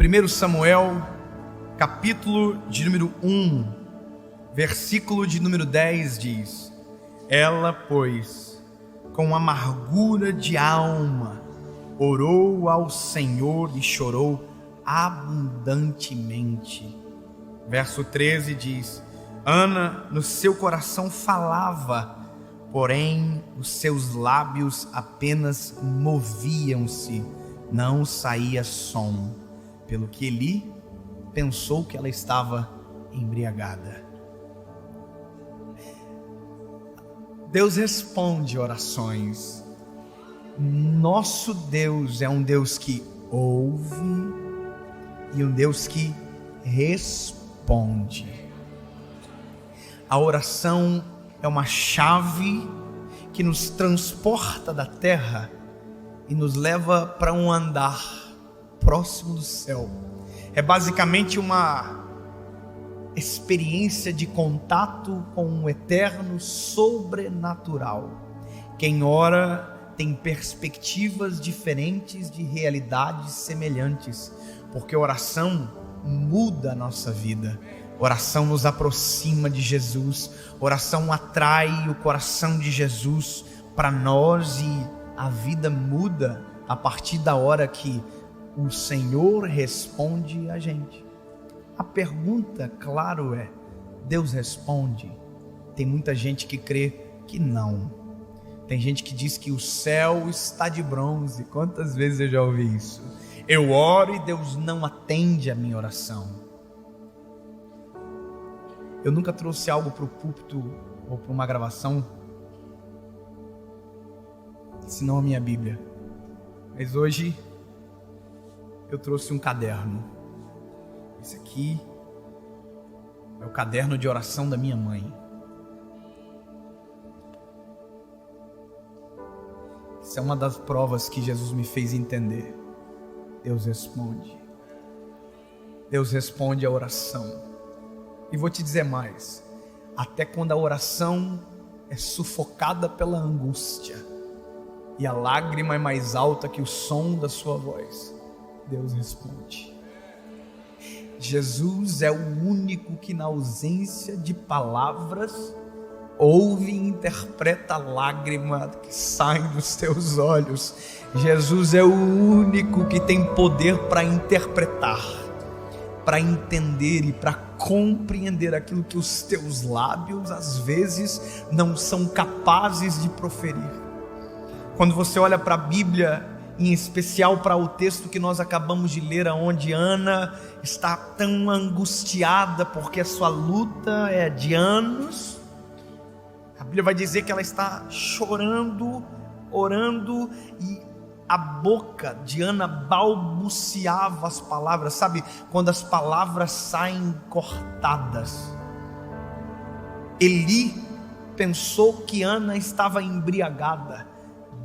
1 Samuel, capítulo de número 1, versículo de número 10 diz: ela, pois, com amargura de alma, orou ao Senhor e chorou abundantemente. Verso 13 diz: Ana no seu coração falava, porém os seus lábios apenas moviam-se, não saía som, pelo que Eli pensou que ela estava embriagada. Deus responde orações. Nosso Deus é um Deus que ouve e um Deus que responde. A oração é uma chave que nos transporta da terra e nos leva para um andar próximo do céu. É basicamente uma experiência de contato com um eterno sobrenatural. Quem ora tem perspectivas diferentes de realidades semelhantes, porque a oração muda a nossa vida. Oração nos aproxima de Jesus, oração atrai o coração de Jesus para nós e a vida muda a partir da hora que o Senhor responde a gente. A pergunta, claro, é: Deus responde? Tem muita gente que crê que não. Tem gente que diz que o céu está de bronze. Quantas vezes eu já ouvi isso? Eu oro e Deus não atende a minha oração. Eu nunca trouxe algo para o púlpito ou para uma gravação, senão a minha Bíblia. Mas hoje eu trouxe um caderno. Esse aqui é o caderno de oração da minha mãe. Isso é uma das provas que Jesus me fez entender. Deus responde. Deus responde a oração. E vou te dizer mais: até quando a oração é sufocada pela angústia e a lágrima é mais alta que o som da sua voz, Deus responde. Jesus é o único que, na ausência de palavras, ouve e interpreta a lágrima que sai dos teus olhos. Jesus é o único que tem poder para interpretar, para entender e para compreender aquilo que os teus lábios às vezes não são capazes de proferir. Quando você olha para a Bíblia, em especial para o texto que nós acabamos de ler, onde Ana está tão angustiada porque a sua luta é de anos, a Bíblia vai dizer que ela está chorando, orando, e a boca de Ana balbuciava as palavras. Sabe quando as palavras saem cortadas? Eli pensou que Ana estava embriagada.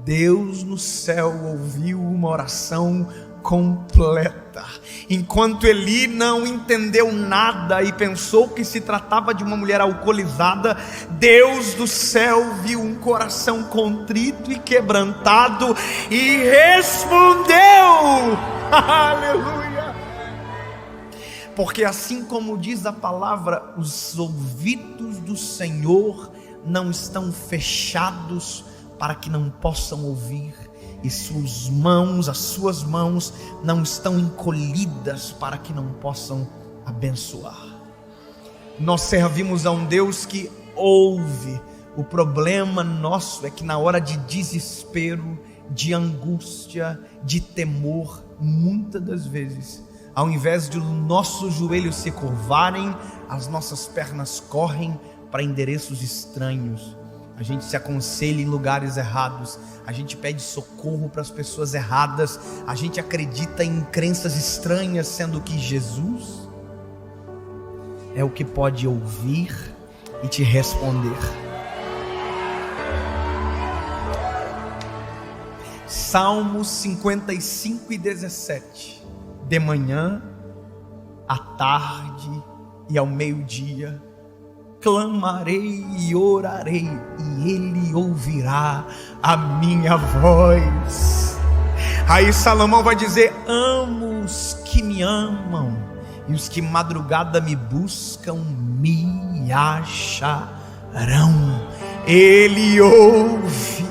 Deus no céu ouviu uma oração completa. Enquanto Eli não entendeu nada e pensou que se tratava de uma mulher alcoolizada, Deus do céu viu um coração contrito e quebrantado e respondeu. Aleluia! Porque assim como diz a palavra, os ouvidos do Senhor não estão fechados para que não possam ouvir, e suas mãos não estão encolhidas para que não possam abençoar. Nós servimos a um Deus que ouve. O problema nosso é que na hora de desespero, de angústia, de temor, muitas das vezes, ao invés de os nossos joelhos se curvarem, as nossas pernas correm para endereços estranhos. A gente se aconselha em lugares errados, a gente pede socorro para as pessoas erradas, a gente acredita em crenças estranhas, sendo que Jesus é o que pode ouvir e te responder. Salmos 55:17. De manhã, à tarde e ao meio-dia clamarei e orarei, e Ele ouvirá a minha voz. Aí Salomão vai dizer: amo os que me amam e os que madrugada me buscam me acharão. Ele ouve.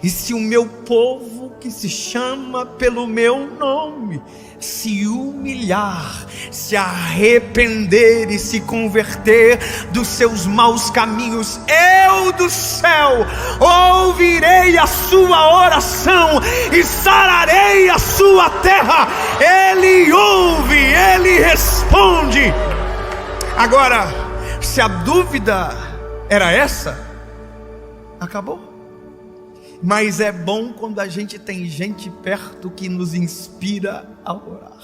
E se o meu povo, que se chama pelo meu nome, se humilhar, se arrepender e se converter dos seus maus caminhos, eu do céu ouvirei a sua oração e sararei a sua terra. Ele ouve, ele responde. Agora, se a dúvida era essa, acabou. Mas é bom quando a gente tem gente perto que nos inspira a orar.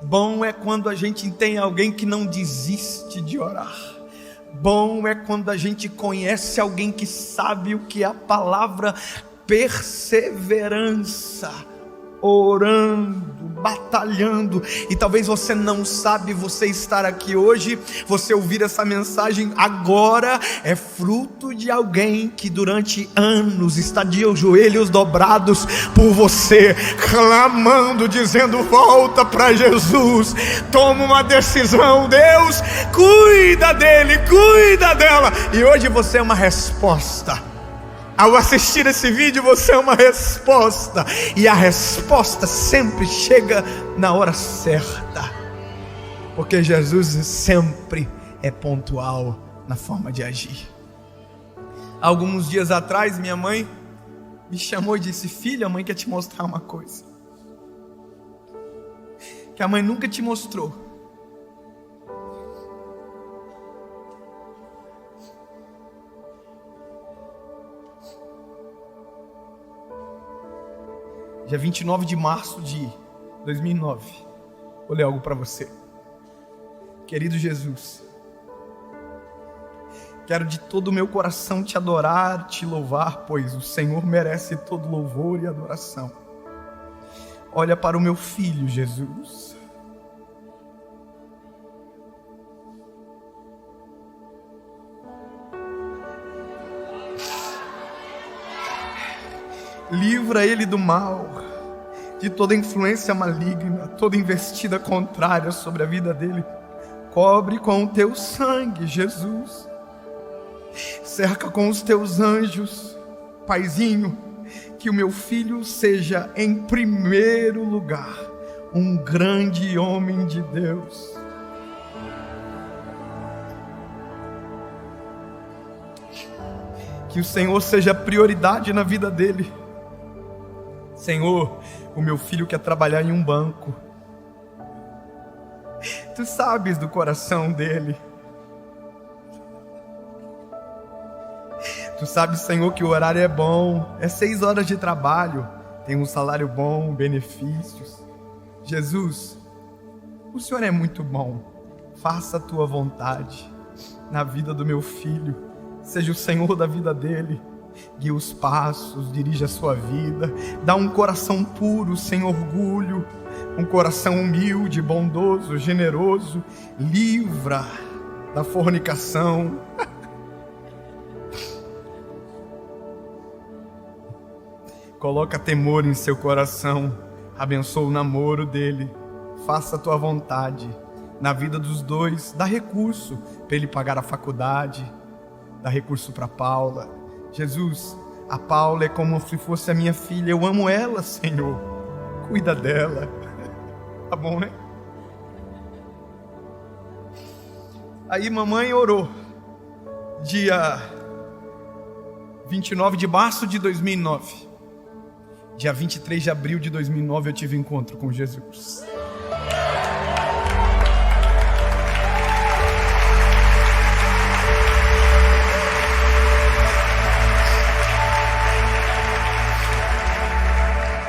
Bom é quando a gente tem alguém que não desiste de orar. Bom é quando a gente conhece alguém que sabe o que é a palavra perseverança. Orando, batalhando. E talvez você não sabe, você estar aqui hoje, você ouvir essa mensagem agora, é fruto de alguém que durante anos está de joelhos dobrados por você, clamando, dizendo: volta para Jesus, toma uma decisão, Deus, cuida dele, cuida dela. E hoje você é uma resposta. Ao assistir esse vídeo, você é uma resposta. E a resposta sempre chega na hora certa, porque Jesus sempre é pontual na forma de agir. Alguns dias atrás, minha mãe me chamou e disse: filha, a mãe quer te mostrar uma coisa que a mãe nunca te mostrou. Dia 29 de março de 2009, vou ler algo para você. Querido Jesus, quero de todo o meu coração te adorar, te louvar, pois o Senhor merece todo louvor e adoração. Olha para o meu filho, Jesus. Livra ele do mal, de toda influência maligna, toda investida contrária sobre a vida dele. Cobre com o teu sangue, Jesus. Cerca com os teus anjos, Paizinho. Que o meu filho seja, em primeiro lugar, um grande homem de Deus. Que o Senhor seja prioridade na vida dele. Senhor, o meu filho quer trabalhar em um banco. Tu sabes do coração dele. Tu sabes, Senhor, que o horário é bom. É 6 horas de trabalho. Tem um salário bom, benefícios. Jesus, o Senhor é muito bom. Faça a tua vontade na vida do meu filho. Seja o Senhor da vida dele. Guie os passos, dirija a sua vida. Dá um coração puro, sem orgulho. Um coração humilde, bondoso, generoso. Livra da fornicação. Coloca temor em seu coração. Abençoa o namoro dele. Faça a tua vontade na vida dos dois. Dá recurso para ele pagar a faculdade. Dá recurso para Paula. Jesus, a Paula é como se fosse a minha filha. Eu amo ela, Senhor. Cuida dela. Tá bom, né? Aí mamãe orou. Dia 29 de março de 2009. Dia 23 de abril de 2009 eu tive encontro com Jesus.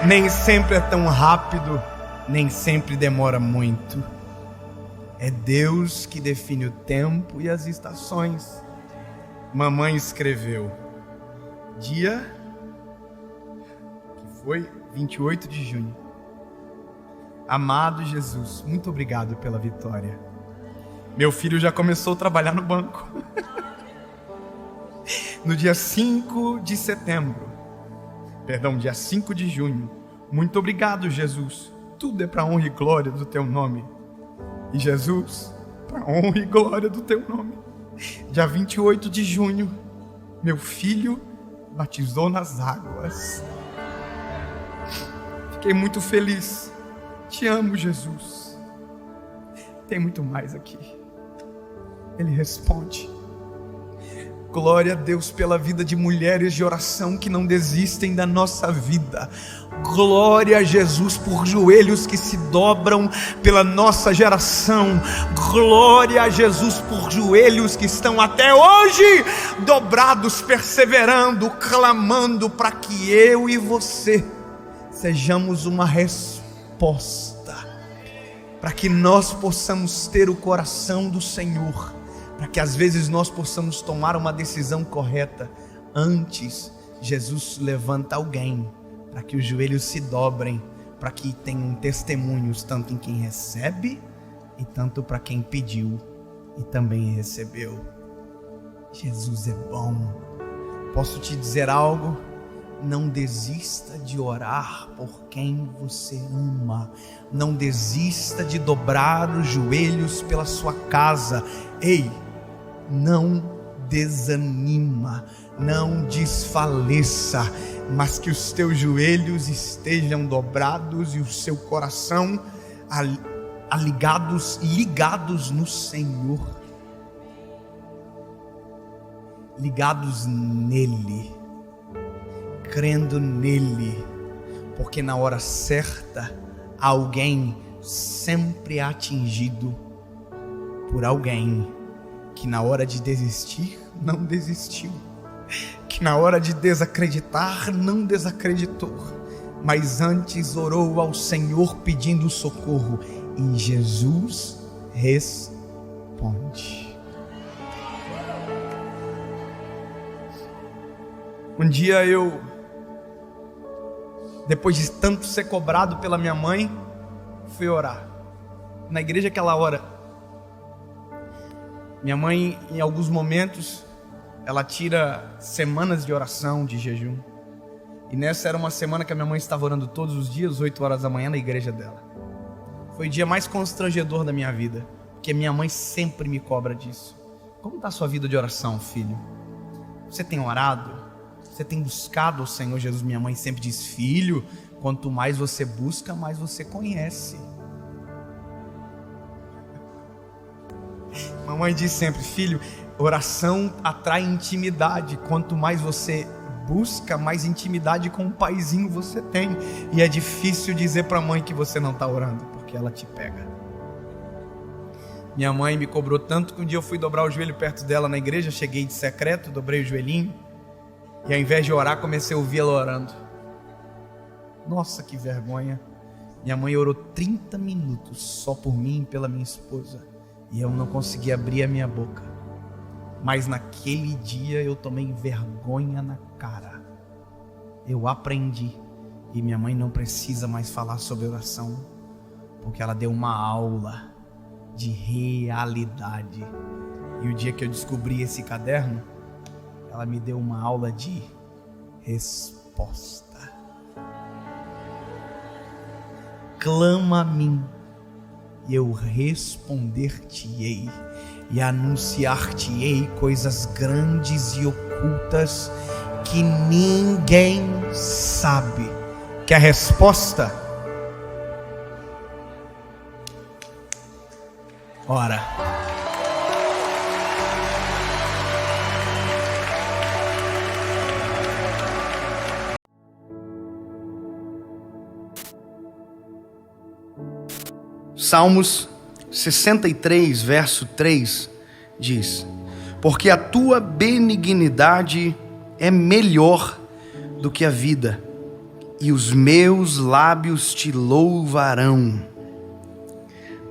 Nem sempre é tão rápido, nem sempre demora muito. É Deus que define o tempo e as estações. Mamãe escreveu, dia que foi 28 de junho. Amado Jesus, muito obrigado pela vitória. Meu filho já começou a trabalhar no banco. No dia 5 de setembro, dia 5 de junho. Muito obrigado, Jesus. Tudo é para a honra e glória do teu nome. E Jesus, para a honra e glória do teu nome. Dia 28 de junho, meu filho batizou nas águas. Fiquei muito feliz. Te amo, Jesus. Tem muito mais aqui. Ele responde. Glória a Deus pela vida de mulheres de oração que não desistem da nossa vida. Glória a Jesus por joelhos que se dobram pela nossa geração. Glória a Jesus por joelhos que estão até hoje dobrados, perseverando, clamando para que eu e você sejamos uma resposta, para que nós possamos ter o coração do Senhor, para que às vezes nós possamos tomar uma decisão correta. Antes, Jesus levanta alguém para que os joelhos se dobrem, para que tenham testemunhos tanto em quem recebe e tanto para quem pediu e também recebeu. Jesus é bom. Posso te dizer algo? Não desista de orar por quem você ama. Não desista de dobrar os joelhos pela sua casa. Ei, não desanima, não desfaleça, mas que os teus joelhos estejam dobrados e o seu coração ligados no Senhor, ligados nele, crendo nele, porque na hora certa alguém sempre é atingido por alguém que na hora de desistir não desistiu, que na hora de desacreditar não desacreditou, mas antes orou ao Senhor pedindo socorro, e Jesus responde. Um dia eu, depois de tanto ser cobrado pela minha mãe, fui orar na igreja aquela hora. Minha mãe, em alguns momentos, ela tira semanas de oração, de jejum. E nessa era uma semana que a minha mãe estava orando todos os dias, 8 horas da manhã, na igreja dela. Foi o dia mais constrangedor da minha vida, porque minha mãe sempre me cobra disso. Como está a sua vida de oração, filho? Você tem orado? Você tem buscado o Senhor Jesus? Minha mãe sempre diz: filho, quanto mais você busca, mais você conhece. Mamãe diz sempre: filho, oração atrai intimidade. Quanto mais você busca, mais intimidade com o paizinho você tem. E é difícil dizer para a mãe que você não está orando, porque ela te pega. Minha mãe me cobrou tanto que um dia eu fui dobrar o joelho perto dela na igreja. Cheguei de secreto, dobrei o joelhinho, e ao invés de orar, comecei a ouvir ela orando. Nossa, que vergonha. Minha mãe orou 30 minutos só por mim e pela minha esposa, e eu não consegui abrir a minha boca. Mas naquele dia eu tomei vergonha na cara. Eu aprendi, e minha mãe não precisa mais falar sobre oração, porque ela deu uma aula de realidade. E o dia que eu descobri esse caderno, ela me deu uma aula de resposta. Clama a mim, e eu responder-te-ei, e anunciar-te-ei coisas grandes e ocultas que ninguém sabe. Que a resposta? Ora. Salmos 63, verso 3 diz: porque a tua benignidade é melhor do que a vida, e os meus lábios te louvarão.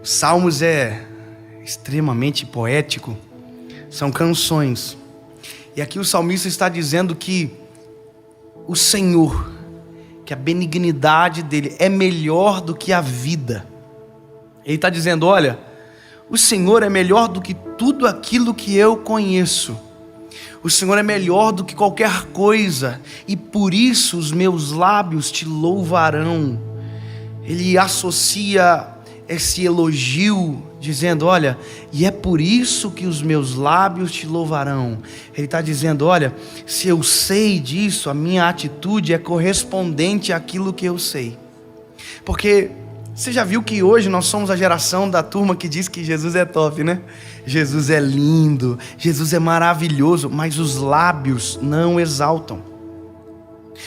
Salmos é extremamente poético, são canções, e aqui o salmista está dizendo que o Senhor, que a benignidade dele é melhor do que a vida. Ele está dizendo: olha, o Senhor é melhor do que tudo aquilo que eu conheço. O Senhor é melhor do que qualquer coisa, e por isso os meus lábios te louvarão. Ele associa esse elogio dizendo, olha, e é por isso que os meus lábios te louvarão. Ele está dizendo, olha, se eu sei disso, a minha atitude é correspondente àquilo que eu sei. Porque você já viu que hoje nós somos a geração da turma que diz que Jesus é top, né? Jesus é lindo, Jesus é maravilhoso, mas os lábios não exaltam.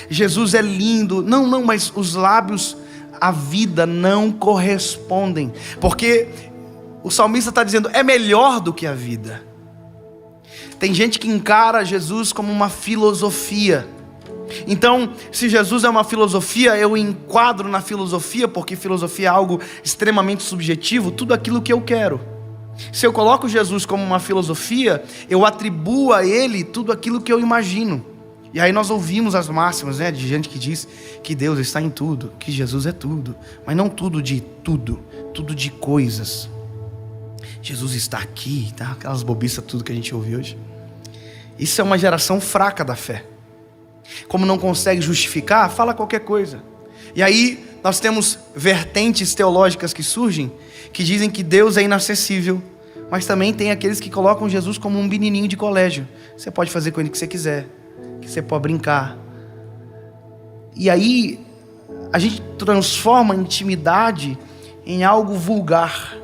Jesus é lindo, não, mas os lábios, a vida não correspondem. Porque o salmista está dizendo, é melhor do que a vida. Tem gente que encara Jesus como uma filosofia. Então, se Jesus é uma filosofia, eu enquadro na filosofia, porque filosofia é algo extremamente subjetivo, tudo aquilo que eu quero. Se eu coloco Jesus como uma filosofia, eu atribuo a ele tudo aquilo que eu imagino. E aí nós ouvimos as máximas, né, de gente que diz que Deus está em tudo, que Jesus é tudo, mas não tudo de tudo, tudo de coisas. Jesus está aqui, tá? Aquelas bobiças, tudo que a gente ouve hoje. Isso é uma geração fraca da fé. Como não consegue justificar, fala qualquer coisa. E aí nós temos vertentes teológicas que surgem, que dizem que Deus é inacessível, mas também tem aqueles que colocam Jesus como um menininho de colégio. Você pode fazer com ele o que você quiser, que você pode brincar. E aí a gente transforma a intimidade em algo vulgar.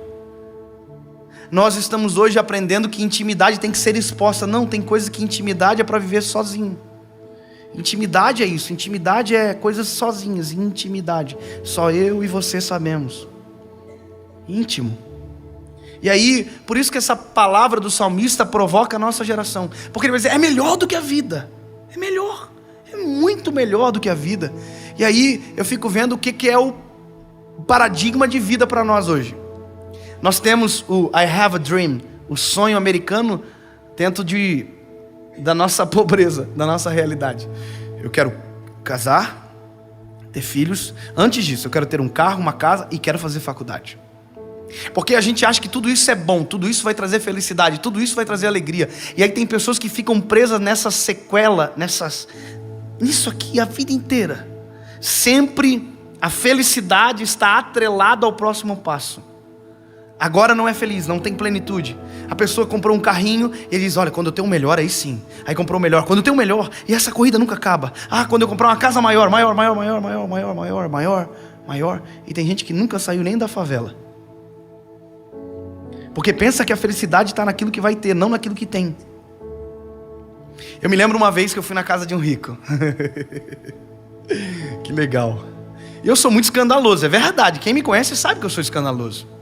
Nós estamos hoje aprendendo que intimidade tem que ser exposta. Não, tem coisa que intimidade é para viver sozinho. Intimidade é isso, intimidade é coisas sozinhas, intimidade. Só eu e você sabemos. Íntimo. E aí, por isso que essa palavra do salmista provoca a nossa geração. Porque ele vai dizer, é melhor do que a vida. É melhor, é muito melhor do que a vida. E aí, eu fico vendo o que é o paradigma de vida para nós hoje. Nós temos o I have a dream, o sonho americano dentro da nossa pobreza, da nossa realidade. Eu quero casar, ter filhos. Antes disso, eu quero ter um carro, uma casa e quero fazer faculdade. Porque a gente acha que tudo isso é bom, tudo isso vai trazer felicidade, tudo isso vai trazer alegria. E aí tem pessoas que ficam presas nessa sequela, nisso aqui a vida inteira. Sempre a felicidade está atrelada ao próximo passo. Agora não é feliz, não tem plenitude. A pessoa comprou um carrinho e ele diz, olha, quando eu tenho um melhor, aí sim. Aí comprou o melhor, quando eu tenho um melhor, e essa corrida nunca acaba. Ah, quando eu comprar uma casa maior. E tem gente que nunca saiu nem da favela. Porque pensa que a felicidade está naquilo que vai ter, não naquilo que tem. Eu me lembro uma vez que eu fui na casa de um rico. Que legal. E eu sou muito escandaloso, é verdade. Quem me conhece sabe que eu sou escandaloso.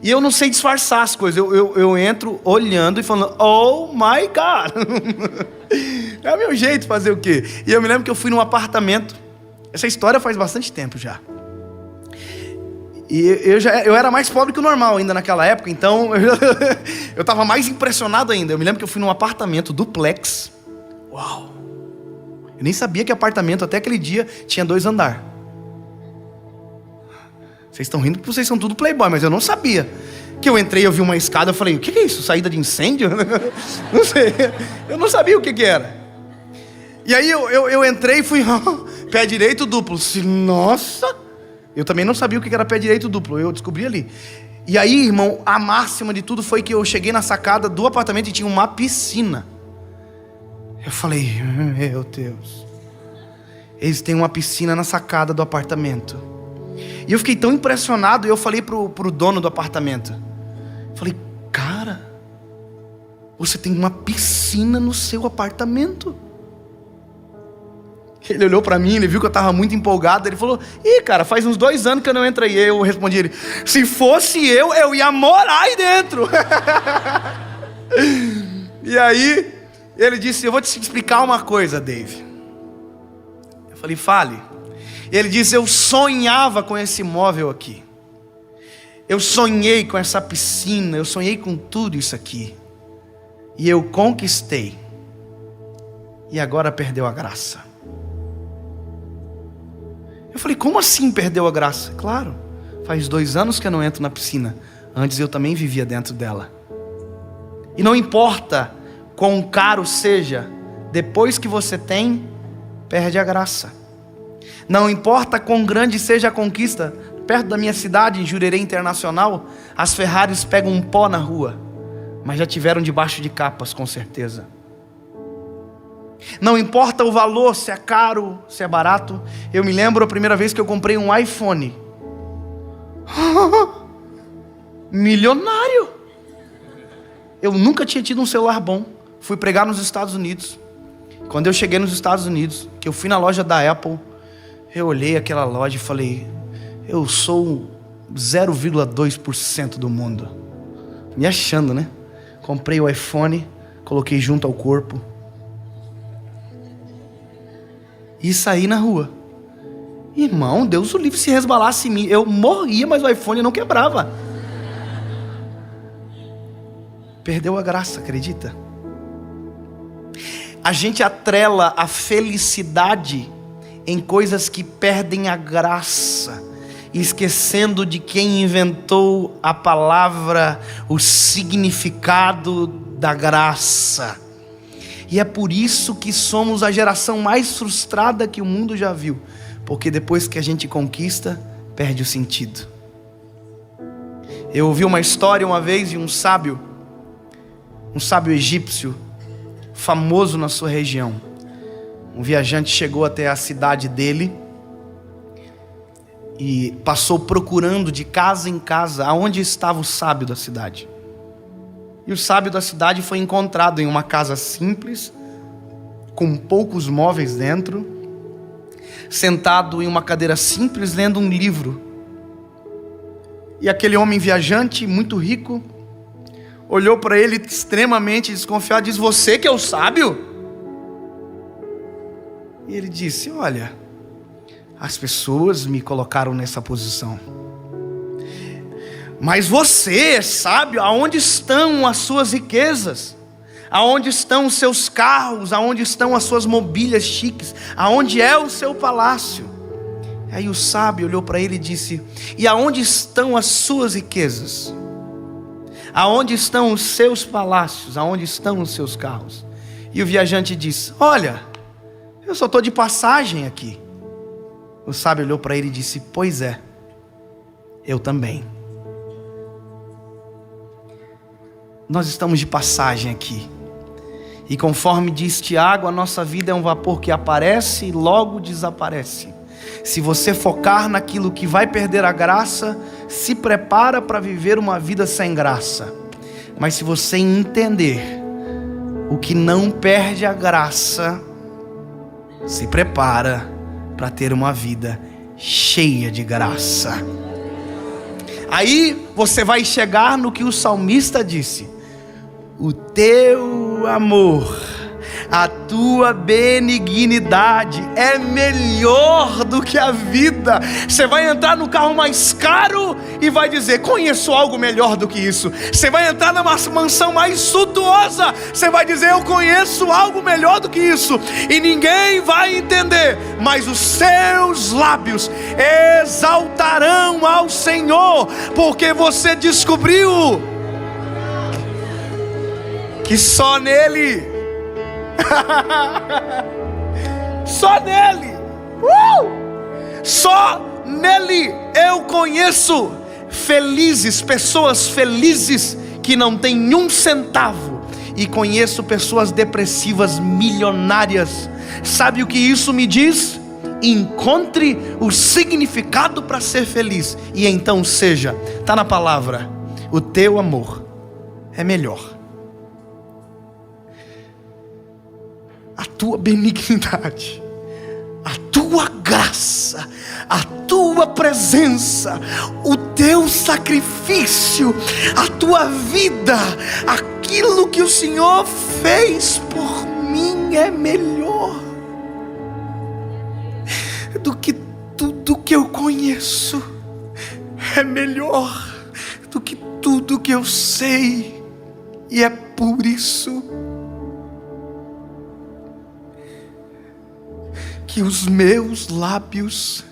E eu não sei disfarçar as coisas. Eu entro olhando e falando, oh my God. É o meu jeito de fazer o quê? E eu me lembro que eu fui num apartamento. Essa história faz bastante tempo já. E eu era mais pobre que o normal ainda naquela época. Então eu estava mais impressionado ainda. Eu me lembro que eu fui num apartamento duplex. Uau. Eu nem sabia que apartamento até aquele dia tinha 2 andares. Vocês estão rindo porque vocês são tudo playboy, mas eu não sabia. Que eu entrei, eu vi uma escada, eu falei, o que é isso? Saída de incêndio? Não sei, eu não sabia o que era. E aí eu entrei e fui, pé direito duplo. Nossa, eu também não sabia o que era pé direito duplo, eu descobri ali. E aí, irmão, a máxima de tudo foi que eu cheguei na sacada do apartamento e tinha uma piscina. Eu falei, meu Deus, eles têm uma piscina na sacada do apartamento. E eu fiquei tão impressionado, e eu falei pro dono do apartamento. Falei, cara, você tem uma piscina no seu apartamento? Ele olhou pra mim, ele viu que eu tava muito empolgado. Ele falou, ih, cara, faz uns 2 anos que eu não entro aí. Eu respondi ele, se fosse eu ia morar aí dentro. E aí, ele disse, eu vou te explicar uma coisa, Dave. Eu falei, fale. Ele diz, eu sonhava com esse imóvel aqui. Eu sonhei com essa piscina, eu sonhei com tudo isso aqui. E eu conquistei. E agora perdeu a graça. Eu falei, como assim perdeu a graça? Claro, faz 2 anos que eu não entro na piscina. Antes eu também vivia dentro dela. E não importa quão caro seja, depois que você tem, perde a graça. Não importa quão grande seja a conquista. Perto da minha cidade, em Jurerê Internacional, as Ferraris pegam um pó na rua, mas já tiveram debaixo de capas, com certeza. Não importa o valor, se é caro, se é barato. Eu me lembro a primeira vez que eu comprei um iPhone. Milionário. Eu nunca tinha tido um celular bom. Fui pregar nos Estados Unidos. Quando eu cheguei nos Estados Unidos, que eu fui na loja da Apple, eu olhei aquela loja e falei: eu sou 0,2% do mundo. Me achando, né? Comprei o iPhone, coloquei junto ao corpo e saí na rua. Irmão, Deus o livre se resbalasse em mim. Eu morria, mas o iPhone não quebrava. Perdeu a graça, acredita? A gente atrela a felicidade em coisas que perdem a graça, esquecendo de quem inventou a palavra, o significado da graça. E é por isso que somos a geração mais frustrada que o mundo já viu, porque depois que a gente conquista, perde o sentido. Eu ouvi uma história uma vez de um sábio egípcio, famoso na sua região. Um viajante chegou até a cidade dele e passou procurando de casa em casa aonde estava o sábio da cidade. E o sábio da cidade foi encontrado em uma casa simples, com poucos móveis dentro, sentado em uma cadeira simples, lendo um livro. E aquele homem viajante, muito rico, olhou para ele extremamente desconfiado e disse: você que é o sábio? E ele disse: olha, as pessoas me colocaram nessa posição, mas você é sábio. Aonde estão as suas riquezas? Aonde estão os seus carros? Aonde estão as suas mobílias chiques? Aonde é o seu palácio? Aí o sábio olhou para ele e disse: e aonde estão as suas riquezas? Aonde estão os seus palácios? Aonde estão os seus carros? E o viajante disse: olha, eu só estou de passagem aqui. O sábio olhou para ele e disse: pois é, eu também. Nós estamos de passagem aqui. E conforme diz Tiago, a nossa vida é um vapor que aparece e logo desaparece. Se você focar naquilo que vai perder a graça, se prepara para viver uma vida sem graça. Mas se você entender o que não perde a graça, se prepara para ter uma vida cheia de graça. Aí você vai chegar no que o salmista disse: o teu amor, a tua benignidade é melhor do que a vida. Você vai entrar no carro mais caro e vai dizer: conheço algo melhor do que isso. Você vai entrar numa mansão mais suntuosa, você vai dizer: eu conheço algo melhor do que isso. E ninguém vai entender, mas os seus lábios exaltarão ao Senhor, porque você descobriu que só nele, só nele, só nele eu conheço pessoas felizes que não têm um centavo, e conheço pessoas depressivas milionárias. Sabe o que isso me diz? Encontre o significado para ser feliz, e então seja. Está na palavra: o teu amor é melhor. A tua benignidade, a tua graça, a tua presença, o teu sacrifício, a tua vida, aquilo que o Senhor fez por mim é melhor do que tudo que eu conheço, é melhor do que tudo que eu sei, e é por isso que os meus lábios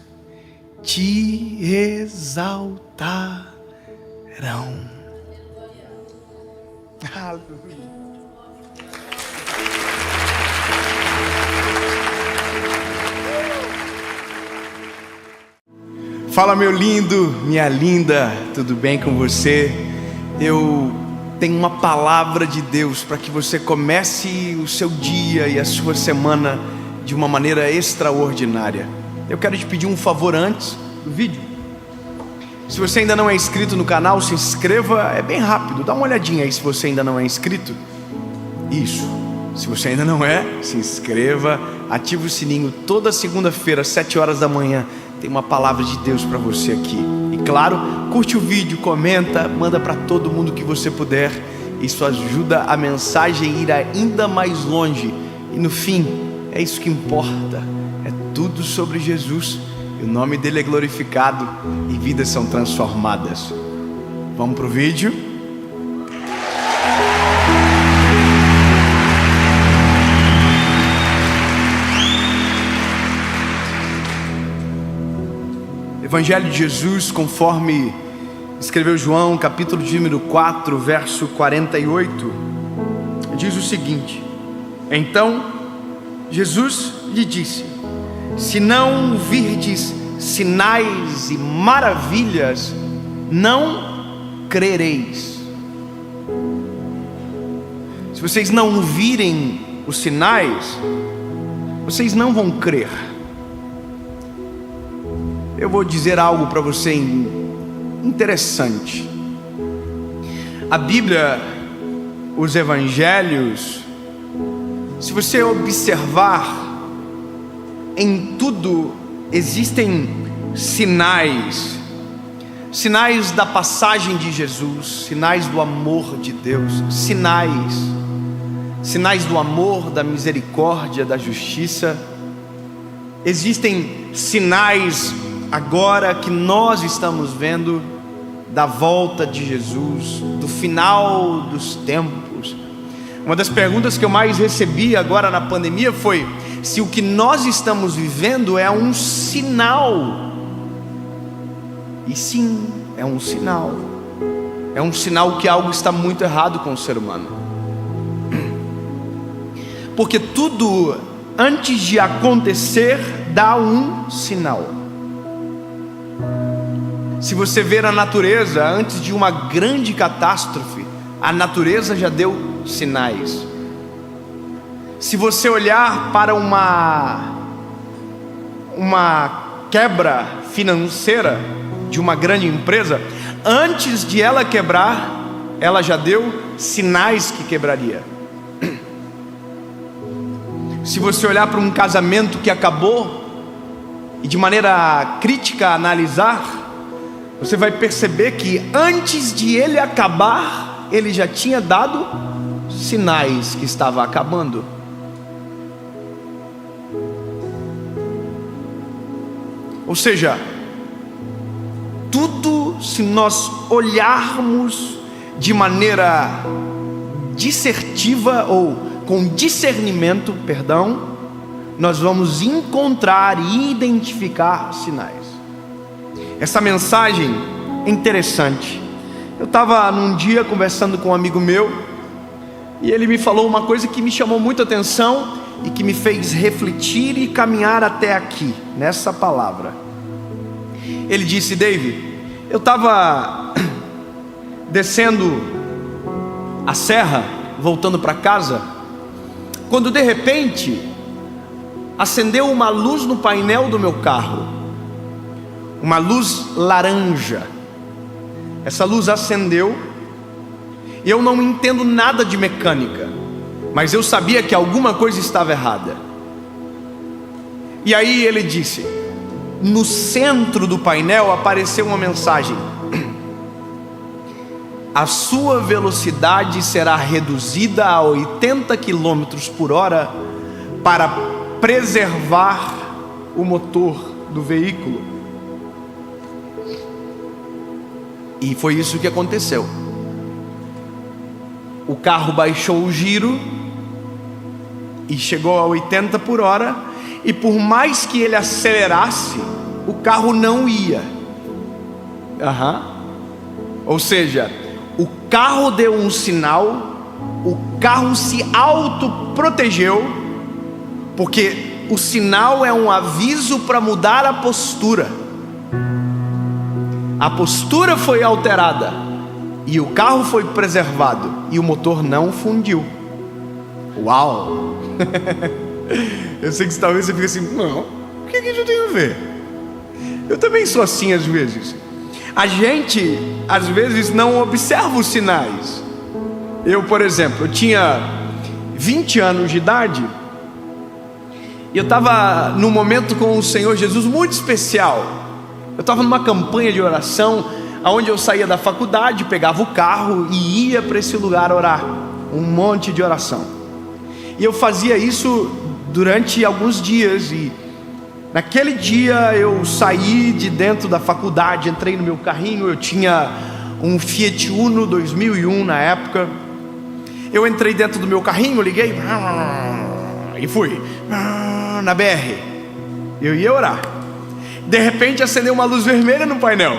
te exaltarão. Aleluia. Fala, meu lindo, minha linda, tudo bem com você? Eu tenho uma palavra de Deus para que você comece o seu dia e a sua semana de uma maneira extraordinária. Eu quero te pedir um favor antes do vídeo. Se você ainda não é inscrito no canal, se inscreva, é bem rápido, dá uma olhadinha aí se você ainda não é inscrito. Isso, se você ainda não é, se inscreva, ative o sininho. Toda segunda-feira, 7 horas da manhã, tem uma palavra de Deus para você aqui. E claro, curte o vídeo, comenta, manda para todo mundo que você puder. Isso ajuda a mensagem a ir ainda mais longe. E no fim, é isso que importa. É tudo sobre Jesus. E o nome dele é glorificado e vidas são transformadas. Vamos pro vídeo? Evangelho de Jesus, conforme escreveu João, capítulo de número 4, verso 48, diz o seguinte: Então Jesus lhe disse: Se não virdes sinais e maravilhas, não crereis. Se vocês não virem os sinais, vocês não vão crer. Eu vou dizer algo para você interessante. A Bíblia, os Evangelhos, se você observar, em tudo existem sinais. Sinais da passagem de Jesus, sinais do amor de Deus, sinais do amor, da misericórdia, da justiça. Existem sinais agora que nós estamos vendo da volta de Jesus, do final dos tempos. Uma das perguntas que eu mais recebi agora na pandemia foi se o que nós estamos vivendo é um sinal. E sim, é um sinal. É um sinal que algo está muito errado com o ser humano. Porque tudo antes de acontecer dá um sinal. Se você ver a natureza, antes de uma grande catástrofe, a natureza já deu sinais. Se você olhar para uma quebra financeira de uma grande empresa, antes de ela quebrar, ela já deu sinais que quebraria. Se você olhar para um casamento que acabou e de maneira crítica analisar, você vai perceber que antes de ele acabar, ele já tinha dado sinais que estava acabando. Ou seja, tudo, se nós olharmos de maneira dissertiva ou com discernimento, nós vamos encontrar e identificar sinais. Essa mensagem é interessante. Eu estava num dia conversando com um amigo meu e ele me falou uma coisa que me chamou muita atenção e que me fez refletir e caminhar até aqui, nessa palavra. Ele disse: David, eu estava descendo a serra, voltando para casa, quando de repente acendeu uma luz no painel do meu carro. Uma luz laranja. Essa luz acendeu. E eu não entendo nada de mecânica, mas eu sabia que alguma coisa estava errada. E aí ele disse: no centro do painel apareceu uma mensagem: a sua velocidade será reduzida a 80 km por hora para preservar o motor do veículo. E foi isso que aconteceu. O carro baixou o giro e chegou a 80 por hora, e por mais que ele acelerasse, o carro não ia. Ou seja, o carro deu um sinal, o carro se autoprotegeu, porque o sinal é um aviso para mudar a postura. a postura foi alterada e o carro foi preservado e o motor não fundiu. Uau! Eu sei que talvez você fique assim, não, o que isso tem a ver? Eu também sou assim às vezes. A gente às vezes não observa os sinais. Eu, por exemplo, eu tinha 20 anos de idade e eu estava num momento com o Senhor Jesus muito especial. Eu estava numa campanha de oração, onde eu saía da faculdade, pegava o carro e ia para esse lugar orar, um monte de oração. E eu fazia isso durante alguns dias, e naquele dia eu saí de dentro da faculdade, entrei no meu carrinho, eu tinha um Fiat Uno 2001 na época. Eu entrei dentro do meu carrinho, liguei e fui na BR. Eu ia orar. De repente acendeu uma luz vermelha no painel.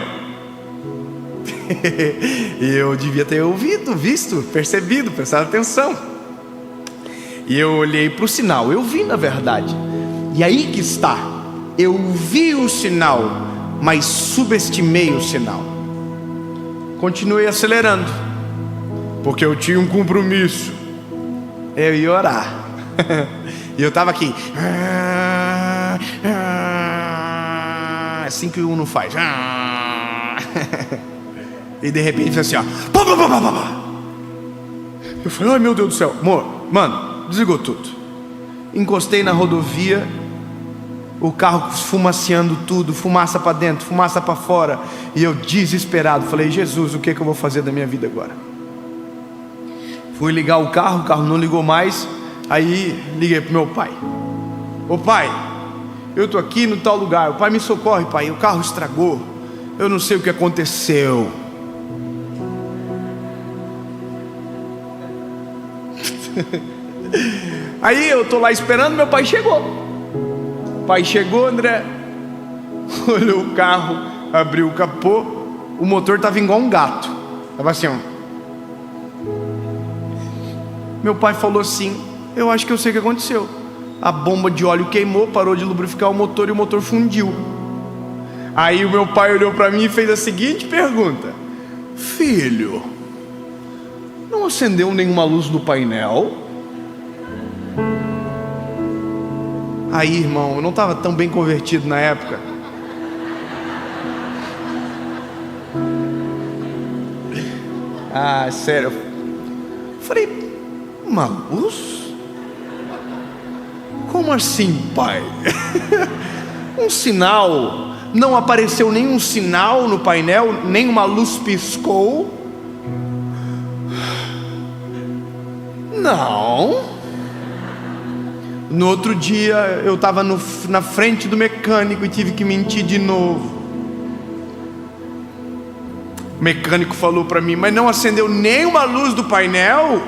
Eu devia ter ouvido, visto, percebido, prestado atenção. E eu olhei para o sinal, eu vi na verdade. E aí que está, eu vi o sinal, mas subestimei o sinal. Continuei acelerando, porque eu tinha um compromisso. Eu ia orar. E eu estava aqui. Assim que o Uno faz. E de repente fez assim, ó. Eu falei, ai meu Deus do céu, amor, mano, desligou tudo. Encostei na rodovia, o carro esfumaciando tudo, fumaça para dentro, fumaça para fora. E eu desesperado, falei, Jesus, o que eu vou fazer da minha vida agora? Fui ligar o carro não ligou mais. Aí liguei pro meu pai. Ô pai, eu tô aqui no tal lugar. O pai, me socorre, pai, o carro estragou, eu não sei o que aconteceu. Aí eu tô lá esperando, meu pai chegou. O pai chegou, André, olhou o carro, abriu o capô, o motor tava igual um gato. Tava assim, ó. Meu pai falou assim, eu acho que eu sei o que aconteceu. A bomba de óleo queimou, parou de lubrificar o motor e o motor fundiu. Aí o meu pai olhou para mim e fez a seguinte pergunta: filho, não acendeu nenhuma luz no painel? Aí, irmão, eu não estava tão bem convertido na época. Ah, sério. Eu falei, uma luz? Como assim, pai? Um sinal? Não apareceu nenhum sinal no painel, nenhuma luz piscou? Não. No outro dia eu estava na frente do mecânico e tive que mentir de novo. O mecânico falou para mim, mas não acendeu nenhuma luz do painel?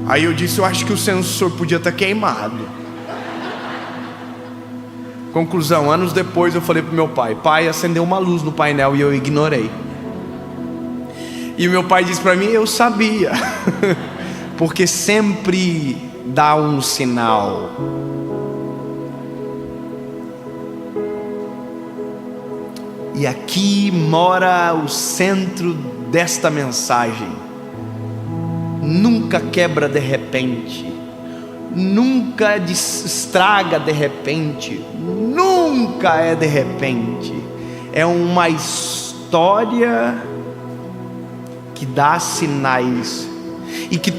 Aí eu disse, eu acho que o sensor podia estar queimado. Conclusão, anos depois eu falei pro meu pai, pai, acendeu uma luz no painel e eu ignorei. E o meu pai disse para mim, eu sabia. Porque sempre dá um sinal. E aqui mora o centro desta mensagem. Nunca quebra de repente, nunca estraga de repente, nunca é de repente. É uma história que dá sinais, e que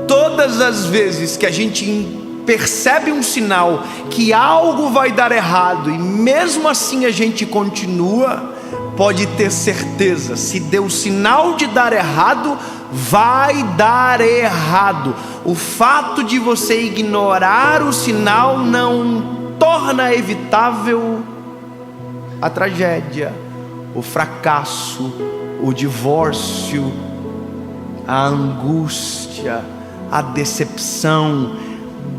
todas as vezes que a gente percebe um sinal que algo vai dar errado e mesmo assim a gente continua, pode ter certeza, se deu sinal de dar errado, vai dar errado. O fato de você ignorar o sinal não torna evitável a tragédia, o fracasso, o divórcio, a angústia, a decepção.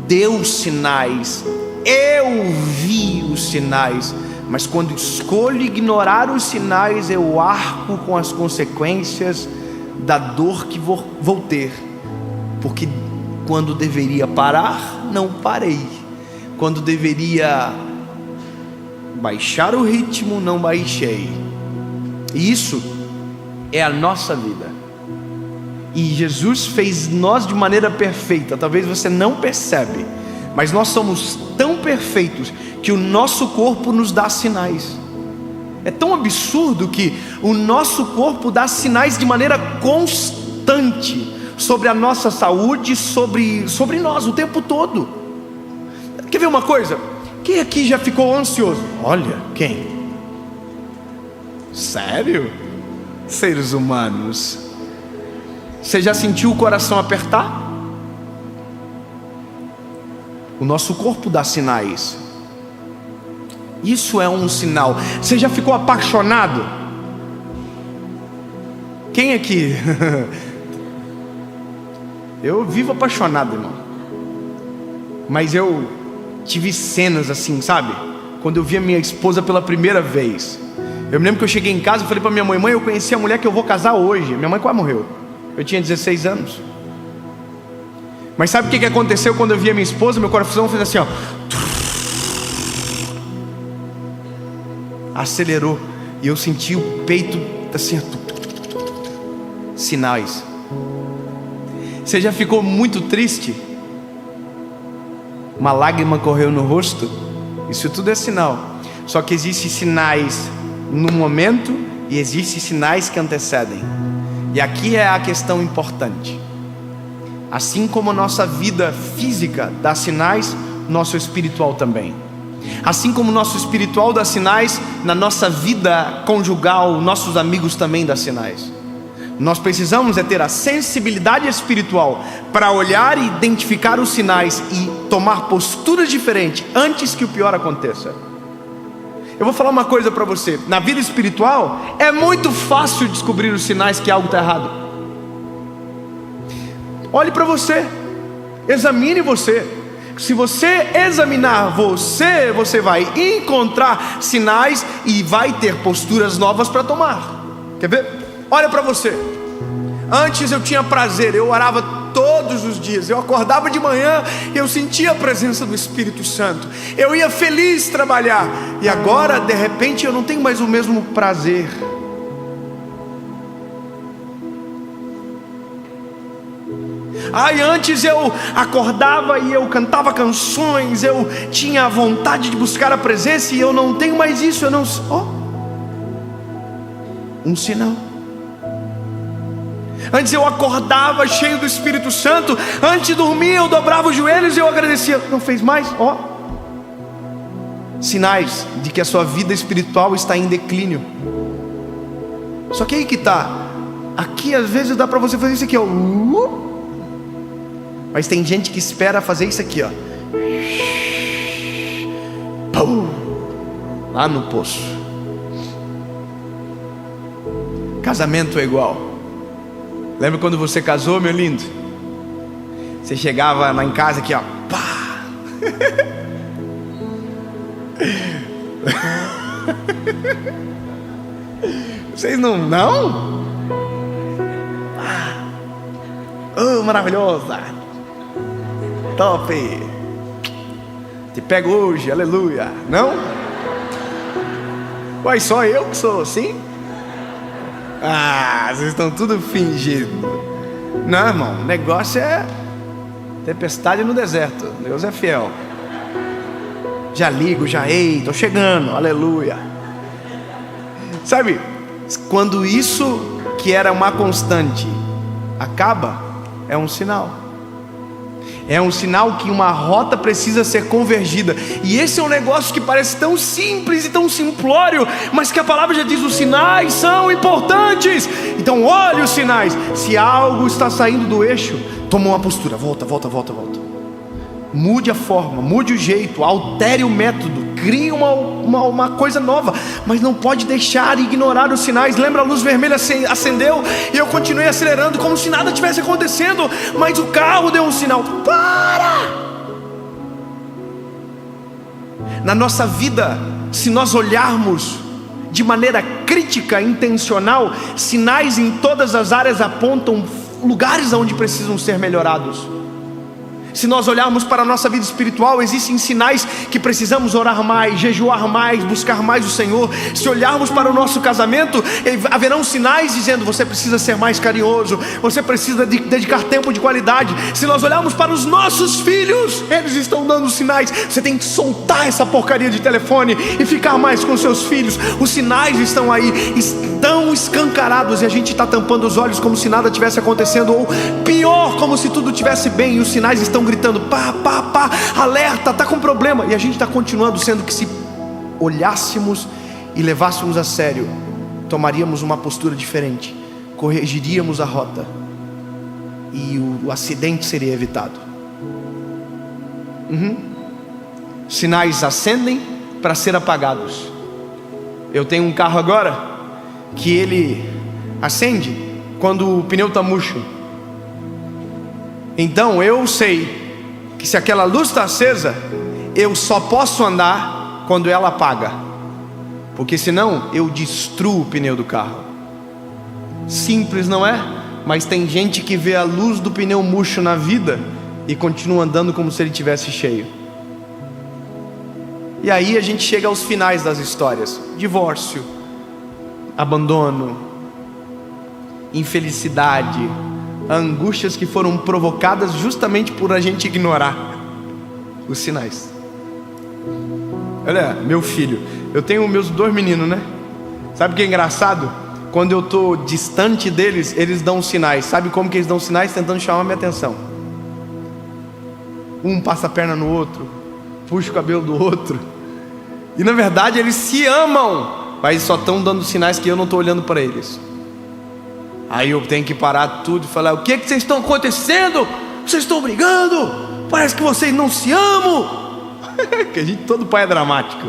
Deu sinais, eu vi os sinais, mas quando escolho ignorar os sinais, eu arco com as consequências da dor que vou ter. Porque quando deveria parar, não parei. Quando deveria baixar o ritmo, não baixei. E isso é a nossa vida. E Jesus fez nós de maneira perfeita. Talvez você não percebe, mas nós somos tão perfeitos que o nosso corpo nos dá sinais. É tão absurdo que o nosso corpo dá sinais de maneira constante sobre a nossa saúde, sobre nós o tempo todo. Quer ver uma coisa? Quem aqui já ficou ansioso? Olha, quem? Sério? Seres humanos. Você já sentiu o coração apertar? O nosso corpo dá sinais. Isso é um sinal. Você já ficou apaixonado? Quem aqui? Eu vivo apaixonado, irmão. Mas eu tive cenas assim, sabe? Quando eu vi a minha esposa pela primeira vez. Eu me lembro que eu cheguei em casa e falei para minha mãe: mãe, eu conheci a mulher que eu vou casar hoje. Minha mãe quase morreu. Eu tinha 16 anos. Mas sabe o que aconteceu quando eu vi a minha esposa? Meu coração fez assim, ó. Acelerou. E eu senti o peito assim, sinais. Você já ficou muito triste? Uma lágrima correu no rosto? Isso tudo é sinal. Só que existem sinais no momento e existem sinais que antecedem. E aqui é a questão importante. Assim como a nossa vida física dá sinais, nosso espiritual também. Assim como o nosso espiritual dá sinais, na nossa vida conjugal, nossos amigos também dão sinais. Nós precisamos ter a sensibilidade espiritual para olhar e identificar os sinais e tomar posturas diferentes antes que o pior aconteça. Eu vou falar uma coisa para você: na vida espiritual é muito fácil descobrir os sinais que algo está errado. Olhe para você, examine você. Se você examinar você, você vai encontrar sinais e vai ter posturas novas para tomar. Quer ver? Olha para você. Antes eu tinha prazer, eu orava todos os dias, eu acordava de manhã e eu sentia a presença do Espírito Santo, eu ia feliz trabalhar. E agora de repente eu não tenho mais o mesmo prazer. Antes eu acordava e eu cantava canções, eu tinha vontade de buscar a presença, e eu não tenho mais isso. Eu não... um sinal. Antes eu acordava cheio do Espírito Santo, antes de dormir eu dobrava os joelhos e eu agradecia. Não fez mais? Sinais de que a sua vida espiritual está em declínio. Só que aí que está. Aqui às vezes dá para você fazer isso aqui, ó. Mas tem gente que espera fazer isso aqui, ó. Pum! Lá no poço. Casamento é igual. Lembra quando você casou, meu lindo? Você chegava lá em casa aqui, ó. Pá! Vocês não? Oh, maravilhosa! Top! Te pego hoje, aleluia! Não? Uai, só eu que sou assim? Vocês estão tudo fingindo. Não, irmão, o negócio é tempestade no deserto. Deus é fiel. Já ligo, ei, tô chegando, aleluia. Sabe, quando isso que era uma constante acaba, é um sinal. É um sinal que uma rota precisa ser convergida. E esse é um negócio que parece tão simples e tão simplório, mas que a palavra já diz: os sinais são importantes. Então olhe os sinais. Se algo está saindo do eixo, toma uma postura, volta. Mude a forma, mude o jeito, altere o método, crie uma coisa nova. Mas não pode deixar e ignorar os sinais. Lembra, a luz vermelha acendeu e eu continuei acelerando como se nada tivesse acontecendo, mas o carro deu um sinal: para! Na nossa vida, se nós olharmos de maneira crítica, intencional, sinais em todas as áreas apontam lugares onde precisam ser melhorados. Se nós olharmos para a nossa vida espiritual, existem sinais que precisamos orar mais, jejuar mais, buscar mais o Senhor. Se olharmos para o nosso casamento, haverão sinais dizendo: você precisa ser mais carinhoso, você precisa dedicar tempo de qualidade. Se nós olharmos para os nossos filhos, eles estão dando sinais. Você tem que soltar essa porcaria de telefone e ficar mais com seus filhos. Os sinais estão aí, estão escancarados, e a gente está tampando os olhos como se nada tivesse acontecendo, ou pior, como se tudo estivesse bem, e os sinais estão gritando: pá, pá, pá, alerta, está com problema. E a gente está continuando, sendo que se olhássemos e levássemos a sério, tomaríamos uma postura diferente, corrigiríamos a rota e o acidente seria evitado. Sinais acendem para ser apagados. Eu tenho um carro agora que ele acende quando o pneu está murcho. Então eu sei que se aquela luz está acesa, eu só posso andar quando ela apaga, porque senão eu destruo o pneu do carro. Simples, não é? Mas tem gente que vê a luz do pneu murcho na vida e continua andando como se ele tivesse cheio. E aí a gente chega aos finais das histórias: divórcio, abandono, infelicidade, angústias que foram provocadas justamente por a gente ignorar os sinais. Olha, meu filho, eu tenho meus 2 meninos, né? Sabe o que é engraçado? Quando eu estou distante deles, eles dão sinais. Sabe como que eles dão sinais? Tentando chamar minha atenção. Um passa a perna no outro, puxa o cabelo do outro, e na verdade eles se amam, mas só estão dando sinais que eu não estou olhando para eles. Aí eu tenho que parar tudo e falar: o que vocês estão acontecendo? Vocês estão brigando? Parece que vocês não se amam. Que a gente, todo pai é dramático,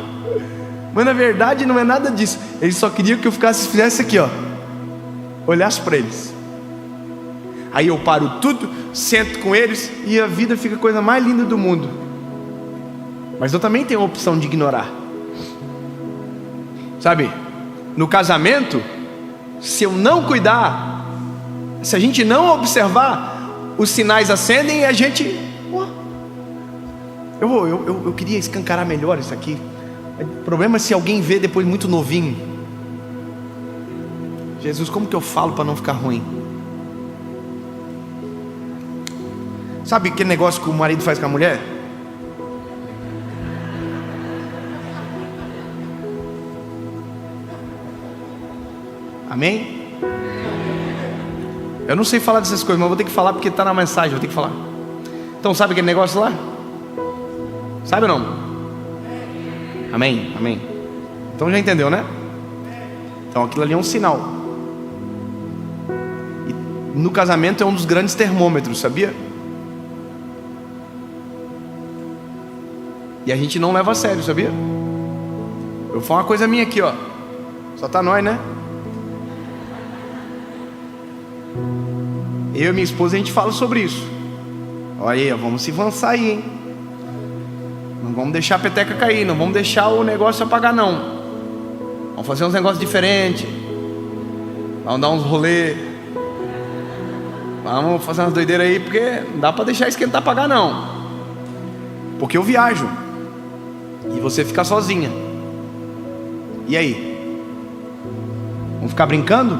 mas na verdade não é nada disso. Eles só queriam que eu fizesse aqui, ó, olhasse para eles. Aí eu paro tudo, sento com eles e a vida fica a coisa mais linda do mundo. Mas eu também tenho a opção de ignorar. Sabe, no casamento, se eu não cuidar, se a gente não observar, os sinais acendem e a gente... Eu queria escancarar melhor isso aqui. O problema é se alguém vê depois muito novinho. Jesus, como que eu falo para não ficar ruim? Sabe aquele negócio que o marido faz com a mulher? Amém? Eu não sei falar dessas coisas, mas vou ter que falar porque está na mensagem, vou ter que falar. Então, sabe aquele negócio lá? Sabe ou não? Amém? Amém. Então já entendeu, né? Então aquilo ali é um sinal. E no casamento é um dos grandes termômetros, sabia? E a gente não leva a sério, sabia? Eu vou falar uma coisa minha aqui, ó. Só tá nós, né? Eu e minha esposa, a gente fala sobre isso. Olha aí, vamos se avançar aí, hein? Não vamos deixar a peteca cair, não vamos deixar o negócio apagar, não. Vamos fazer uns negócios diferentes. Vamos dar uns rolê. Vamos fazer umas doideiras aí, porque não dá para deixar esquentar apagar, não. Porque eu viajo e você fica sozinha. E aí? Vamos ficar brincando?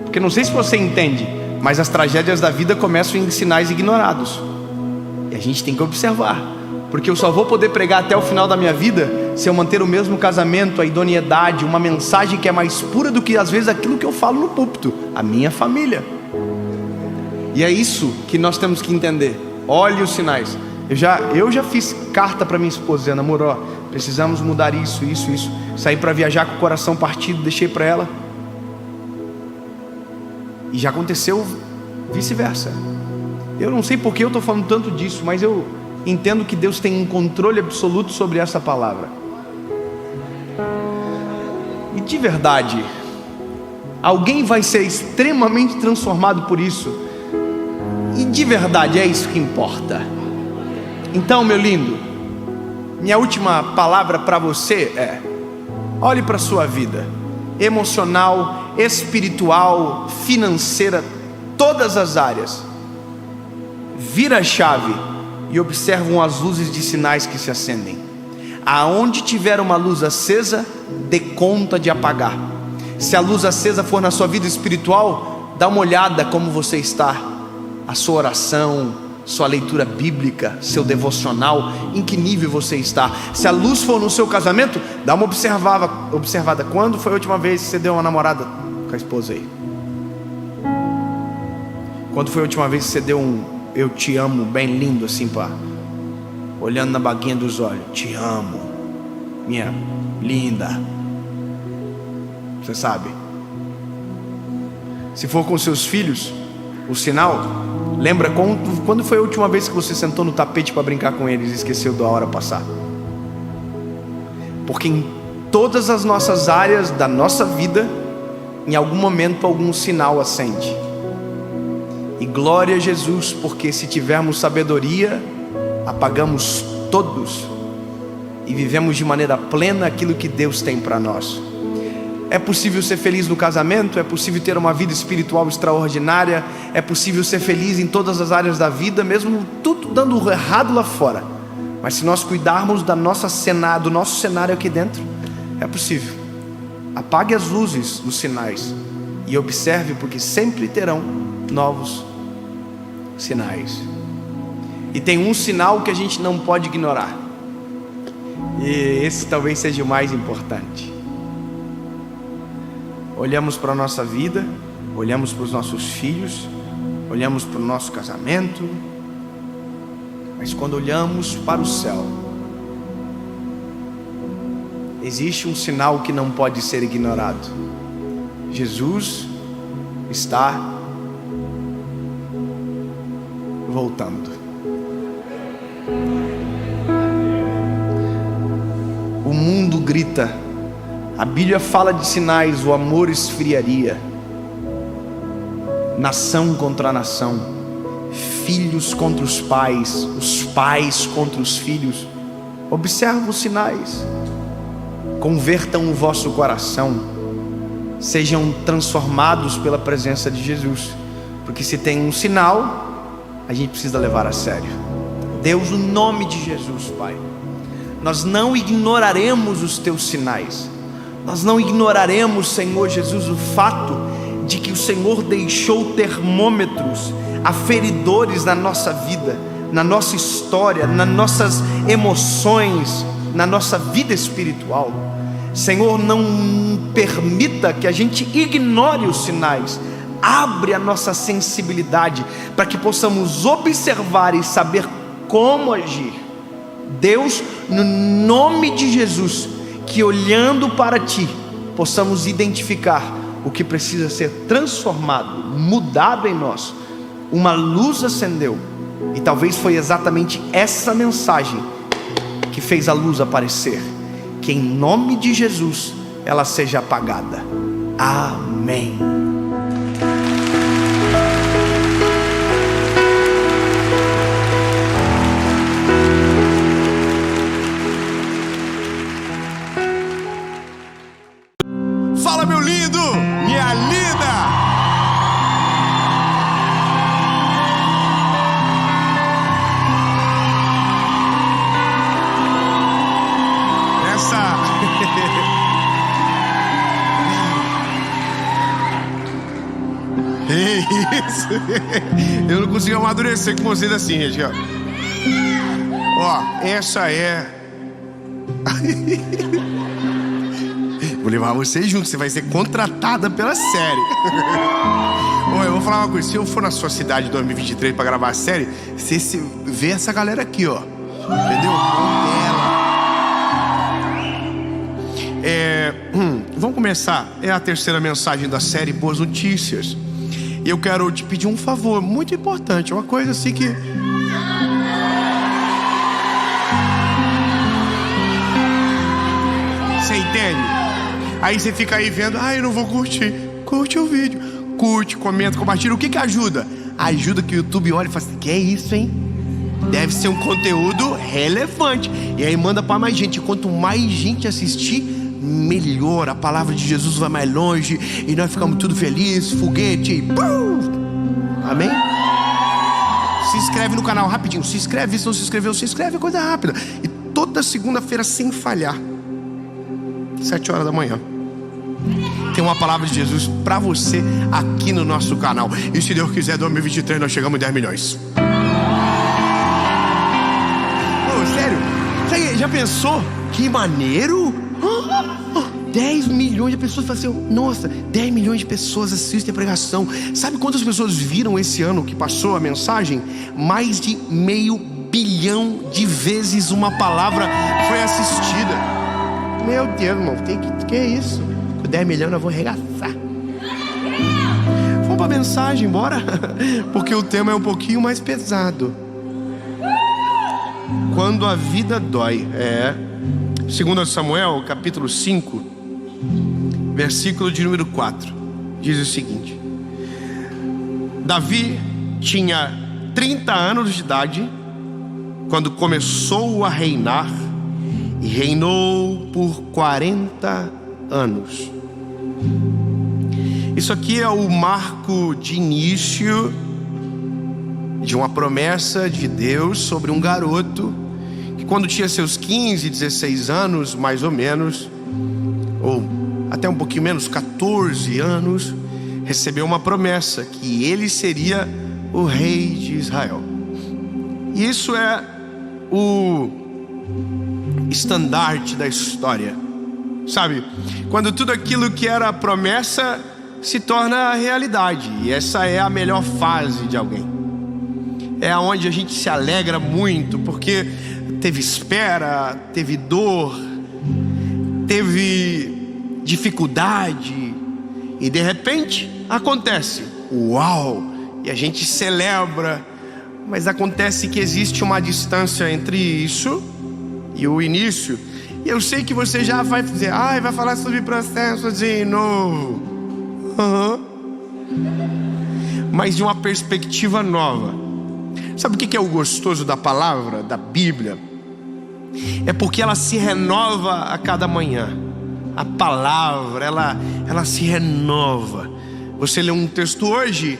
Porque não sei se você entende, mas as tragédias da vida começam em sinais ignorados. E a gente tem que observar, porque eu só vou poder pregar até o final da minha vida se eu manter o mesmo casamento, a idoneidade, uma mensagem que é mais pura do que às vezes aquilo que eu falo no púlpito, a minha família. E é isso que nós temos que entender. Olhe os sinais. Eu já fiz carta para minha esposa dizendo: amor, ó, precisamos mudar isso. Saí para viajar com o coração partido, deixei para ela. E já aconteceu vice-versa. Eu não sei porque eu estou falando tanto disso, mas eu entendo que Deus tem um controle absoluto sobre essa palavra. E de verdade, alguém vai ser extremamente transformado por isso. E de verdade é isso que importa. Então, meu lindo, minha última palavra para você é: olhe para a sua vida emocional, espiritual, financeira, todas as áreas. vira a chave e observam as luzes de sinais que se acendem. Aonde tiver uma luz acesa, dê conta de apagar. Se a luz acesa for na sua vida espiritual, dá uma olhada como você está, a sua oração, sua leitura bíblica, seu devocional, em que nível você está. Se a luz for no seu casamento, dá uma observada. Quando foi a última vez que você deu uma namorada com a esposa aí? Quando foi a última vez que você deu um eu te amo bem lindo assim, pá, olhando na baguinha dos olhos? Te amo, minha linda. Você sabe. Se for com seus filhos, o sinal, lembra quando foi a última vez que você sentou no tapete para brincar com eles e esqueceu da hora passar? Porque em todas as nossas áreas da nossa vida, em algum momento algum sinal acende. E glória a Jesus, porque se tivermos sabedoria, apagamos todos e vivemos de maneira plena aquilo que Deus tem para nós. É possível ser feliz no casamento, é possível ter uma vida espiritual extraordinária, é possível ser feliz em todas as áreas da vida, mesmo tudo dando errado lá fora. Mas se nós cuidarmos do nosso cenário aqui dentro, é possível. Apague as luzes dos sinais e observe, porque sempre terão novos sinais. E tem um sinal que a gente não pode ignorar, e esse talvez seja o mais importante. Olhamos para a nossa vida, olhamos para os nossos filhos, olhamos para o nosso casamento, mas quando olhamos para o céu, existe um sinal que não pode ser ignorado. Jesus está voltando. O mundo grita, a Bíblia fala de sinais, o amor esfriaria, nação contra nação, filhos contra os pais contra os filhos. Observa os sinais, convertam o vosso coração, sejam transformados pela presença de Jesus, porque se tem um sinal, a gente precisa levar a sério. Deus, no nome de Jesus, Pai, nós não ignoraremos os teus sinais, nós não ignoraremos, Senhor Jesus, o fato de que o Senhor deixou termômetros aferidores na nossa vida, na nossa história, nas nossas emoções, na nossa vida espiritual. Senhor, não permita que a gente ignore os sinais. Abre a nossa sensibilidade para que possamos observar e saber como agir. Deus, no nome de Jesus, que olhando para Ti, possamos identificar o que precisa ser transformado, mudado em nós. Uma luz acendeu, e talvez foi exatamente essa mensagem que fez a luz aparecer. Que em nome de Jesus ela seja apagada. Amém. Fala, meu lindo, minha linda. É isso. Eu não consigo amadurecer com vocês assim, gente. Ó, essa é. Vou levar vocês juntos. Você vai ser contratada pela série. Ó, eu vou falar uma coisa. Se eu for na sua cidade em 2023 pra gravar a série, você vê essa galera aqui, ó. Entendeu? Vamos começar. É a terceira mensagem da série Boas Notícias. E eu quero te pedir um favor muito importante. Uma coisa assim que... Você entende? Aí você fica aí vendo, eu não vou curtir. Curte o vídeo. Curte, comenta, compartilha. O que ajuda? Ajuda que o YouTube olha e fala assim, que é isso, hein? Deve ser um conteúdo relevante. E aí manda para mais gente. Quanto mais gente assistir, melhor. A palavra de Jesus vai mais longe. E nós ficamos tudo felizes. Foguete. Amém? Se inscreve no canal rapidinho. Se inscreve, se não se inscreveu, se inscreve, é coisa rápida. E toda segunda-feira, sem falhar, 7 horas da manhã, tem uma palavra de Jesus pra você aqui no nosso canal. E se Deus quiser, 2023 nós chegamos em 10 milhões. Sério? Você já pensou? Que maneiro! 10 milhões de pessoas. Falam assim, nossa, 10 milhões de pessoas assistem a pregação. Sabe quantas pessoas viram esse ano que passou a mensagem? Mais de 500 milhões de vezes uma palavra foi assistida. Meu Deus, irmão, que é isso? Com 10 milhões eu vou arregaçar. Vamos pra mensagem, bora? Porque o tema é um pouquinho mais pesado. Quando a vida dói. 2 Samuel, capítulo 5, versículo de número 4, diz o seguinte: Davi tinha 30 anos de idade quando começou a reinar, e reinou por 40 anos. Isso aqui é o marco de início de uma promessa de Deus sobre um garoto que, quando tinha seus 15, 16 anos, mais ou menos, ou até um pouquinho menos, 14 anos, recebeu uma promessa que ele seria o rei de Israel. E isso é o estandarte da história, sabe? Quando tudo aquilo que era promessa se torna realidade. E essa é a melhor fase de alguém. É onde a gente se alegra muito, porque teve espera, teve dor, teve dificuldade, e de repente acontece, uau! E a gente celebra. Mas acontece que existe uma distância entre isso e o início. E eu sei que você já vai dizer, vai falar sobre processo de novo. Mas de uma perspectiva nova. Sabe o que é o gostoso da palavra, da Bíblia? É porque ela se renova a cada manhã. A palavra, ela se renova. Você lê um texto hoje,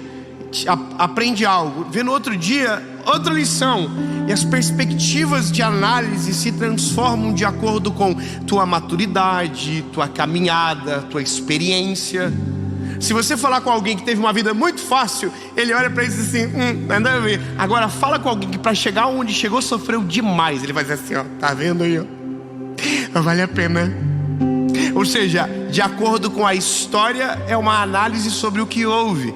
aprende algo, vê no outro dia outra lição, e as perspectivas de análise se transformam de acordo com tua maturidade, tua caminhada, tua experiência. Se você falar com alguém que teve uma vida muito fácil, ele olha para isso assim, nada a ver. Agora fala com alguém que para chegar onde chegou sofreu demais, ele vai dizer assim, tá vendo aí, vale a pena. Ou seja, de acordo com a história, é uma análise sobre o que houve.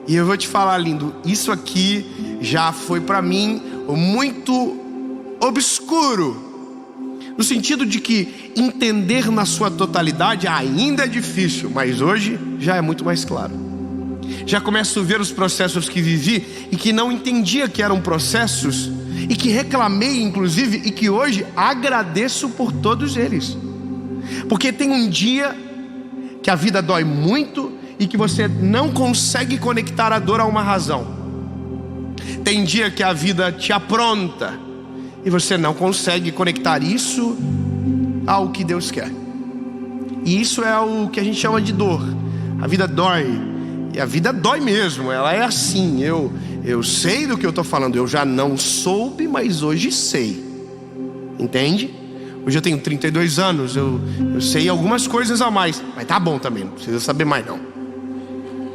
E eu vou te falar, lindo, isso aqui já foi para mim muito obscuro, no sentido de que entender na sua totalidade ainda é difícil, mas hoje já é muito mais claro. Já começo a ver os processos que vivi e que não entendia que eram processos, e que reclamei inclusive, e que hoje agradeço por todos eles. Porque tem um dia que a vida dói muito e que você não consegue conectar a dor a uma razão. Tem dia que a vida te apronta e você não consegue conectar isso ao que Deus quer. E isso é o que a gente chama de dor. A vida dói. E a vida dói mesmo, ela é assim. Eu sei do que eu estou falando. Eu já não soube, mas hoje sei. Entende? Hoje eu tenho 32 anos, eu sei algumas coisas a mais. Mas tá bom também, não precisa saber mais não.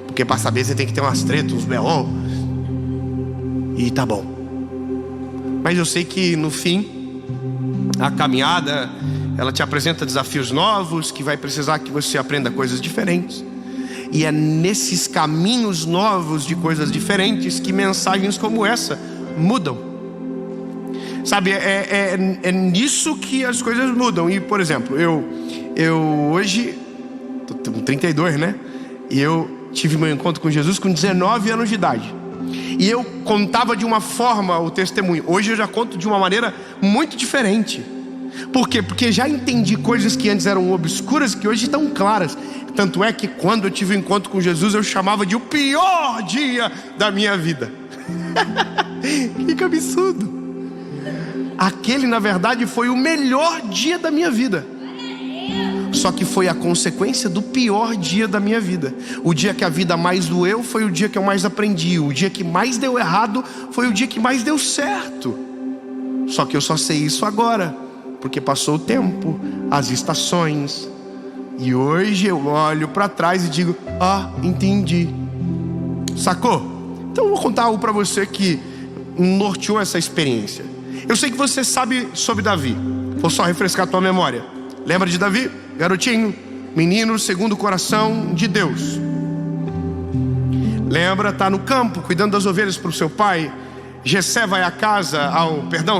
Porque para saber você tem que ter umas tretas, uns B.O. E tá bom. Mas eu sei que no fim, a caminhada, ela te apresenta desafios novos, que vai precisar que você aprenda coisas diferentes. E é nesses caminhos novos de coisas diferentes que mensagens como essa mudam. Sabe, é nisso que as coisas mudam. E, por exemplo, eu hoje tô com 32, né? E eu tive meu encontro com Jesus com 19 anos de idade. E eu contava de uma forma o testemunho. Hoje eu já conto de uma maneira muito diferente. Por quê? Porque já entendi coisas que antes eram obscuras, que hoje estão claras. Tanto é que quando eu tive o encontro com Jesus, eu chamava de o pior dia da minha vida. Que absurdo. Aquele, na verdade, foi o melhor dia da minha vida. Só que foi a consequência do pior dia da minha vida. O dia que a vida mais doeu foi o dia que eu mais aprendi. O dia que mais deu errado foi o dia que mais deu certo. Só que eu só sei isso agora, porque passou o tempo, as estações. E hoje eu olho para trás e digo: entendi. Sacou? Então eu vou contar algo para você que norteou essa experiência. Eu sei que você sabe sobre Davi. Vou só refrescar a tua memória. Lembra de Davi? Garotinho, menino segundo o coração de Deus. Lembra, tá no campo cuidando das ovelhas para o seu pai.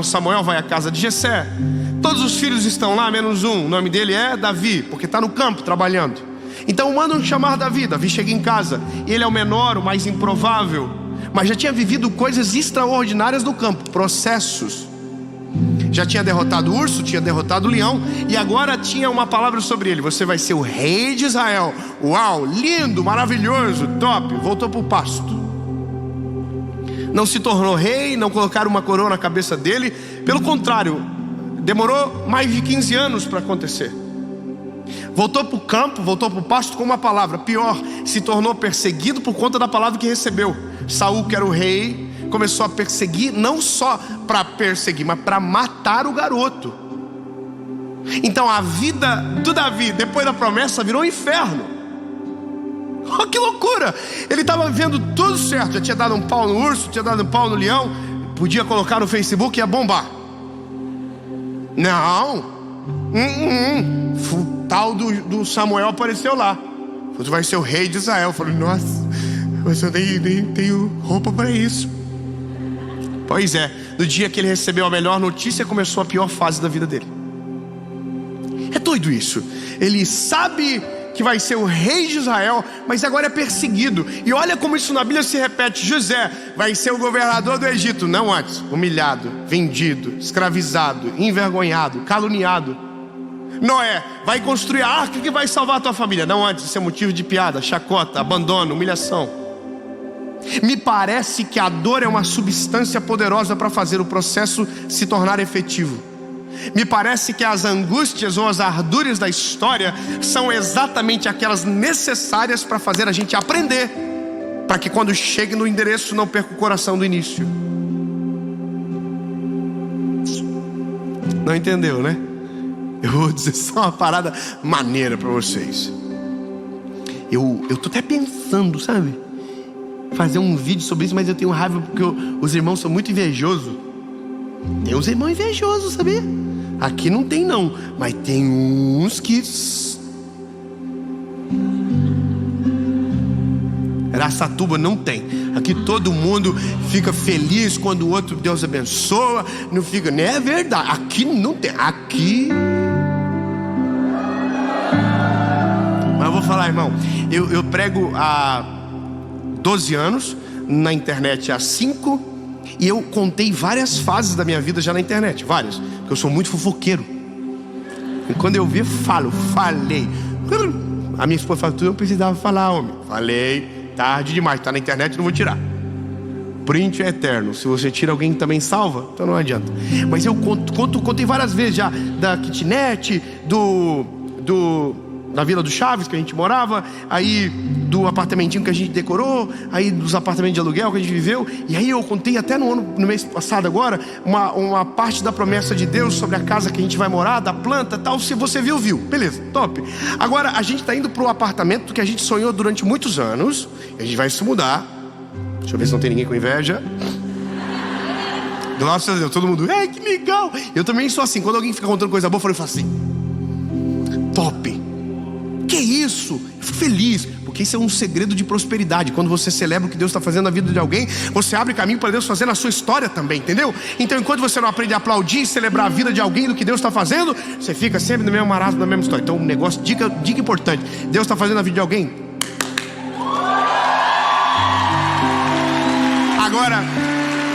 Samuel vai à casa de Jessé. Todos os filhos estão lá, menos um. O nome dele é Davi, porque está no campo trabalhando. Então mandam chamar Davi. Davi chega em casa. Ele é o menor, o mais improvável, mas já tinha vivido coisas extraordinárias no campo, processos. Já tinha derrotado o urso, tinha derrotado o leão, e agora tinha uma palavra sobre ele: você vai ser o rei de Israel. Uau, lindo, maravilhoso, top. Voltou para o pasto. Não se tornou rei, não colocaram uma coroa na cabeça dele. Pelo contrário, demorou mais de 15 anos para acontecer. Voltou para o campo, voltou para o pasto com uma palavra. Pior, se tornou perseguido por conta da palavra que recebeu. Saul, que era o rei, começou a perseguir, não só para perseguir, mas para matar o garoto. Então a vida do Davi, depois da promessa, virou um inferno. Oh, que loucura! Ele estava vivendo tudo certo. Já tinha dado um pau no urso, tinha dado um pau no leão. Podia colocar no Facebook e ia bombar. Não. O tal do Samuel apareceu lá. Você vai ser o rei de Israel. Eu falei: nossa, mas eu nem tenho roupa para isso. Pois é, no dia que ele recebeu a melhor notícia, começou a pior fase da vida dele. É doido isso. Ele sabe que vai ser o rei de Israel, mas agora é perseguido. E olha como isso na Bíblia se repete. José vai ser o governador do Egito. Não antes, humilhado, vendido, escravizado, envergonhado, caluniado. Noé vai construir a arca que vai salvar a tua família. Não antes de ser motivo de piada, chacota, abandono, humilhação. Me parece que a dor é uma substância poderosa para fazer o processo se tornar efetivo. Me parece que as angústias ou as ardúrias da história são exatamente aquelas necessárias para fazer a gente aprender, para que quando chegue no endereço não perca o coração do início. Não entendeu, né? Eu vou dizer só uma parada maneira para vocês. Eu tô até pensando, sabe, fazer um vídeo sobre isso, mas eu tenho raiva porque os irmãos são muito invejosos. Tem uns irmãos invejosos, sabia? Aqui não tem não, mas tem uns que... Araçatuba não tem. Aqui todo mundo fica feliz quando o outro Deus abençoa. Não fica, não é verdade. Aqui não tem. Aqui... Mas eu vou falar, irmão, eu prego há 12 anos, na internet há 5, e eu contei várias fases da minha vida já na internet, várias, porque eu sou muito fofoqueiro. E quando eu vi, falei. A minha esposa fala: tu não precisava falar, homem. Falei, tarde demais, tá na internet, não vou tirar. Print é eterno, se você tira alguém também salva, então não adianta. Mas eu contei várias vezes já da kitnet, da Vila do Chaves que a gente morava, aí do apartamentinho que a gente decorou, aí dos apartamentos de aluguel que a gente viveu. E aí eu contei até no mês passado agora uma parte da promessa de Deus sobre a casa que a gente vai morar, da planta e tal. Se você viu, beleza, top. Agora a gente está indo para o apartamento que a gente sonhou durante muitos anos, e a gente vai se mudar. Deixa eu ver se não tem ninguém com inveja. Graças a Deus, todo mundo, que legal. Eu também sou assim, quando alguém fica contando coisa boa, eu falo assim: top. Que isso? Eu fico feliz, porque isso é um segredo de prosperidade. Quando você celebra o que Deus está fazendo na vida de alguém, você abre caminho para Deus fazer na sua história também, entendeu? Então enquanto você não aprende a aplaudir e celebrar a vida de alguém do que Deus está fazendo, você fica sempre no mesmo marasmo, na mesma história. Então um negócio, dica importante: Deus está fazendo a vida de alguém. Agora,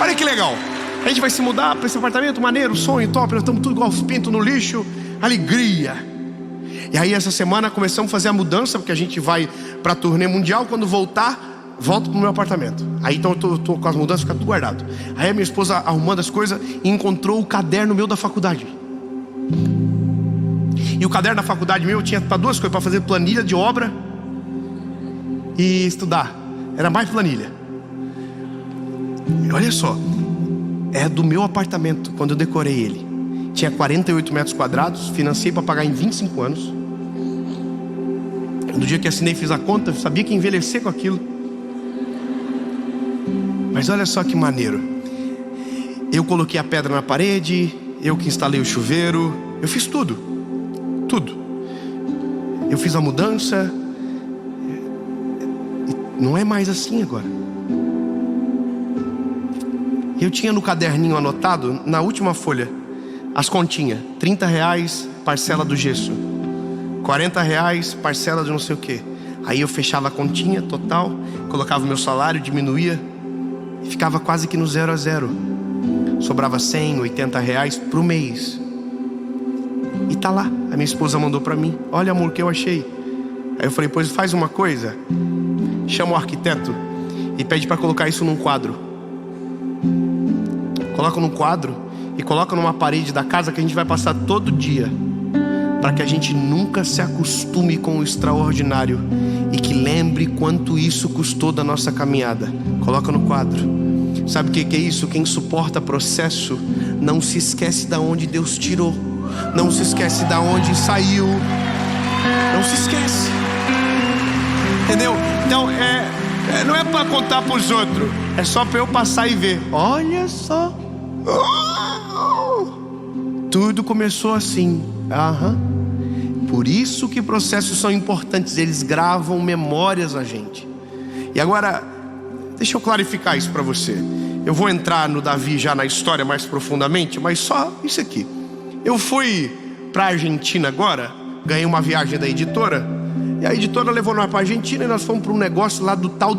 olha que legal. A gente vai se mudar para esse apartamento maneiro, sonho, top. Nós estamos tudo igual aos pintos no lixo. Alegria. E aí essa semana começamos a fazer a mudança, porque a gente vai para a turnê mundial. Quando voltar, volto pro meu apartamento. Aí então eu tô com as mudanças, fica tudo guardado. Aí a minha esposa arrumando as coisas e encontrou o caderno meu da faculdade. E o caderno da faculdade meu tinha para duas coisas: para fazer planilha de obra e estudar. Era mais planilha. E olha só, é do meu apartamento, quando eu decorei ele. Tinha 48 metros quadrados, financei para pagar em 25 anos. No dia que assinei, fiz a conta, sabia que ia envelhecer com aquilo. Mas olha só que maneiro. Eu coloquei a pedra na parede, eu que instalei o chuveiro, eu fiz tudo. Tudo. Eu fiz a mudança. Não é mais assim agora. Eu tinha no caderninho anotado, na última folha, as continhas: R$30 parcela do gesso, R$40 parcela de não sei o que. Aí eu fechava a continha total, colocava o meu salário, diminuía, e ficava quase que no 0 a 0. Sobrava R$100, R$80 pro mês. E tá lá, a minha esposa mandou pra mim: olha, amor, o que eu achei. Aí eu falei: pois faz uma coisa, chama o arquiteto e pede pra colocar isso num quadro. Coloca num quadro e coloca numa parede da casa que a gente vai passar todo dia, para que a gente nunca se acostume com o extraordinário e que lembre quanto isso custou da nossa caminhada. Coloca no quadro. Sabe o que é isso? Quem suporta processo não se esquece de onde Deus tirou, não se esquece de onde saiu, não se esquece. Entendeu? Então não é para contar para os outros, é só para eu passar e ver. Olha só, tudo começou assim. Por isso que processos são importantes, eles gravam memórias a gente. E agora, deixa eu clarificar isso para você. Eu vou entrar no Davi já na história mais profundamente, mas só isso aqui. Eu fui para a Argentina agora, ganhei uma viagem da editora, e a editora levou nós para a Argentina e nós fomos para um negócio lá do tal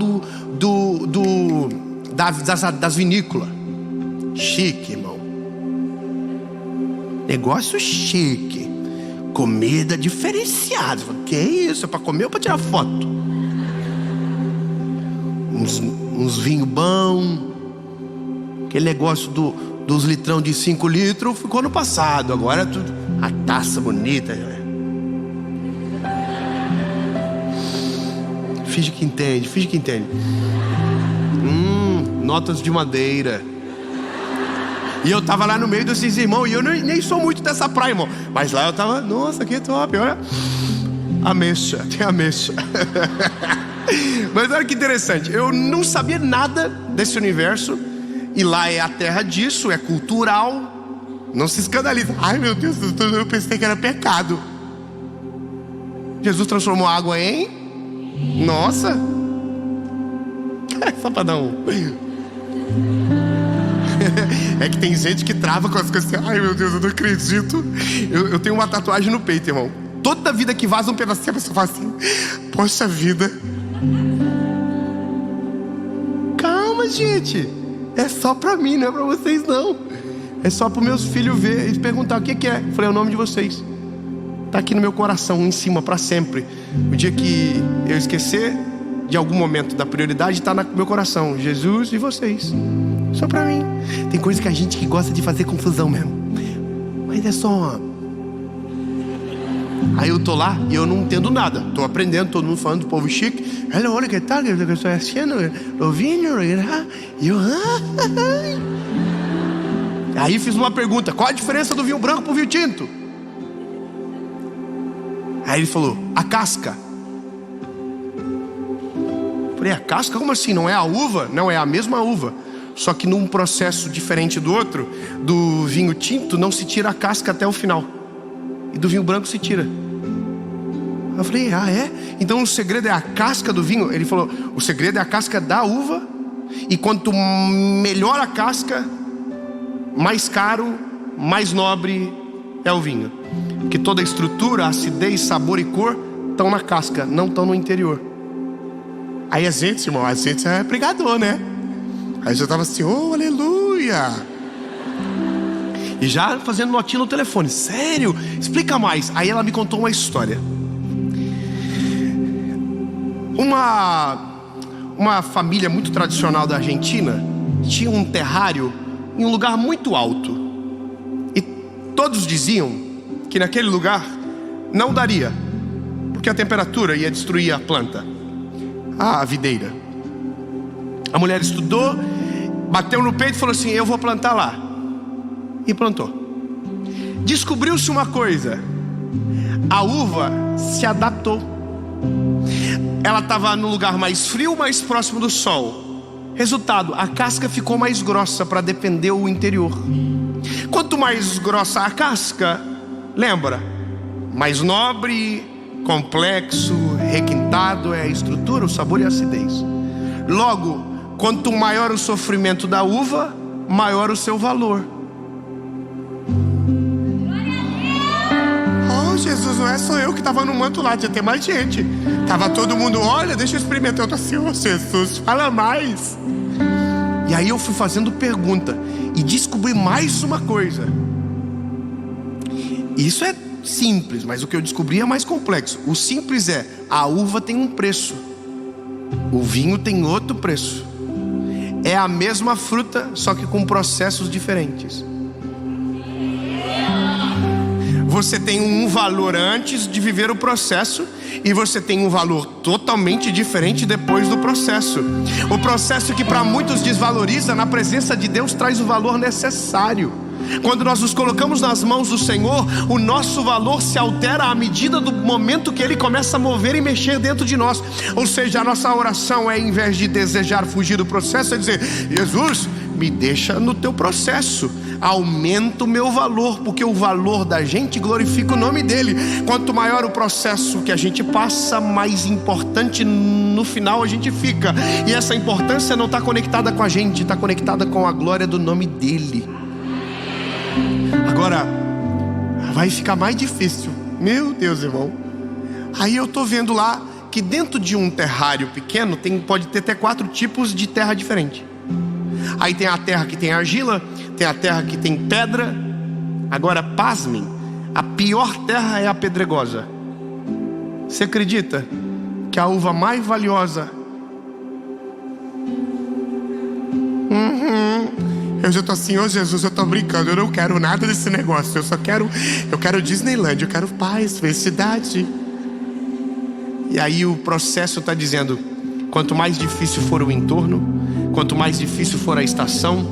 das vinícolas. Chique, irmão. Negócio chique. Comida diferenciada. Que isso? É para comer ou para tirar foto? Uns vinhos bons. Aquele negócio dos litrão de 5 litros ficou no passado. Agora é tudo. A taça bonita. Finge que entende, finge que entende. Notas de madeira. E eu tava lá no meio desses irmãos. E eu nem sou muito dessa praia, irmão. Mas lá eu tava, nossa, que top, olha. Ameixa, tem ameixa. Mas olha que interessante. Eu não sabia nada desse universo. E lá é a terra disso, é cultural. Não se escandaliza. Ai, meu Deus, eu pensei que era pecado. Jesus transformou água em... Nossa. Só pra dar um... É que tem gente que trava com as coisas assim. Ai, meu Deus, eu não acredito. Eu tenho uma tatuagem no peito, irmão. Toda vida que vaza um pedacinho, a pessoa fala assim: poxa vida. Calma, gente. É só pra mim, não é pra vocês não. É só para meus filhos ver e perguntar o que é. Eu falei: é o nome de vocês. Tá aqui no meu coração, em cima, para sempre. O dia que eu esquecer de algum momento da prioridade, tá no meu coração: Jesus e vocês. Só pra mim. Tem coisa que a gente que gosta de fazer confusão mesmo. Mas é só... Aí eu tô lá e eu não entendo nada. Tô aprendendo, todo mundo falando do povo chique. Olha, que tal, que eu estou achando, o vinho, e eu... Aí fiz uma pergunta: qual a diferença do vinho branco pro vinho tinto? Aí ele falou: a casca. Eu falei: a casca? Como assim? Não é a uva? Não, é a mesma uva. Só que num processo diferente do outro. Do vinho tinto não se tira a casca até o final, e do vinho branco se tira. Eu falei: ah, é? Então o segredo é a casca do vinho? Ele falou: o segredo é a casca da uva. E quanto melhor a casca, mais caro, mais nobre é o vinho. Porque toda a estrutura, acidez, sabor e cor estão na casca, não estão no interior. Aí a gente, irmão, a gente é pregador, né? Aí eu tava assim: oh, aleluia. E já fazendo notinha no telefone: sério? Explica mais. Aí ela me contou uma história. Uma família muito tradicional da Argentina tinha um terrário em um lugar muito alto. E todos diziam que naquele lugar não daria, porque a temperatura ia destruir a planta, a videira. A mulher estudou, bateu no peito e falou assim: eu vou plantar lá. E plantou. Descobriu-se uma coisa: a uva se adaptou. Ela estava no lugar mais frio, mais próximo do sol. Resultado, a casca ficou mais grossa para defender o interior. Quanto mais grossa a casca, lembra, mais nobre, complexo, requintado é a estrutura, o sabor e a acidez. Logo, quanto maior o sofrimento da uva, maior o seu valor. Oh, Jesus, não é só eu que estava no manto lá, tinha até mais gente. Tava todo mundo, olha, deixa eu experimentar. Eu tô assim: oh, Jesus, fala mais. E aí eu fui fazendo pergunta e descobri mais uma coisa. Isso é simples, mas o que eu descobri é mais complexo. O simples é: a uva tem um preço, o vinho tem outro preço. É a mesma fruta, só que com processos diferentes. Você tem um valor antes de viver o processo, e você tem um valor totalmente diferente depois do processo. O processo que para muitos desvaloriza, na presença de Deus traz o valor necessário. Quando nós nos colocamos nas mãos do Senhor, o nosso valor se altera à medida do momento que Ele começa a mover e mexer dentro de nós. Ou seja, a nossa oração é, em vez de desejar fugir do processo, é dizer: Jesus, me deixa no teu processo, aumenta o meu valor, porque o valor da gente glorifica o nome dele. Quanto maior o processo que a gente passa, mais importante no final a gente fica. E essa importância não está conectada com a gente, está conectada com a glória do nome dele. Agora vai ficar mais difícil. Meu Deus, irmão. Aí eu tô vendo lá que dentro de um terrário pequeno pode ter até 4 tipos de terra diferente. Aí tem a terra que tem argila, tem a terra que tem pedra. Agora pasmem, a pior terra é a pedregosa. Você acredita que a uva mais valiosa... Eu já tô assim: ô Jesus, eu tô brincando, eu não quero nada desse negócio. Eu quero Disneyland, eu quero paz, felicidade. E aí o processo está dizendo: quanto mais difícil for o entorno, quanto mais difícil for a estação,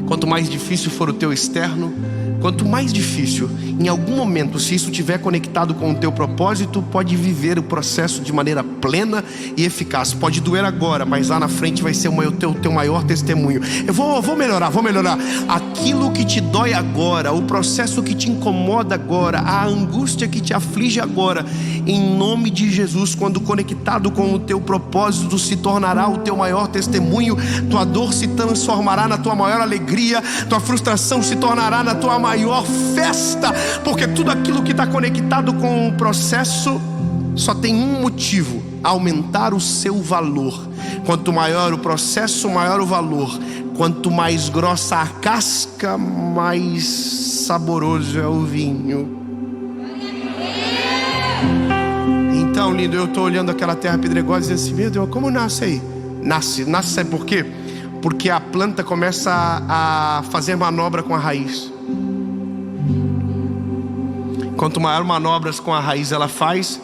quanto mais difícil for o teu externo, quanto mais difícil, em algum momento, se isso estiver conectado com o teu propósito, pode viver o processo de maneira plena e eficaz. Pode doer agora, mas lá na frente vai ser o teu maior testemunho. Eu vou melhorar. Aquilo que te dói agora, o processo que te incomoda agora, a angústia que te aflige agora, em nome de Jesus, quando conectado com o teu propósito, se tornará o teu maior testemunho. Tua dor se transformará na tua maior alegria, tua frustração se tornará na tua maior festa, porque tudo aquilo que está conectado com o processo só tem um motivo: aumentar o seu valor. Quanto maior o processo, maior o valor. Quanto mais grossa a casca, mais saboroso é o vinho. Então, lindo, eu estou olhando aquela terra pedregosa e dizendo assim: meu Deus, como nasce aí? Nasce, sabe por quê? Porque a planta começa a fazer manobra com a raiz. Quanto maior manobras com a raiz ela faz,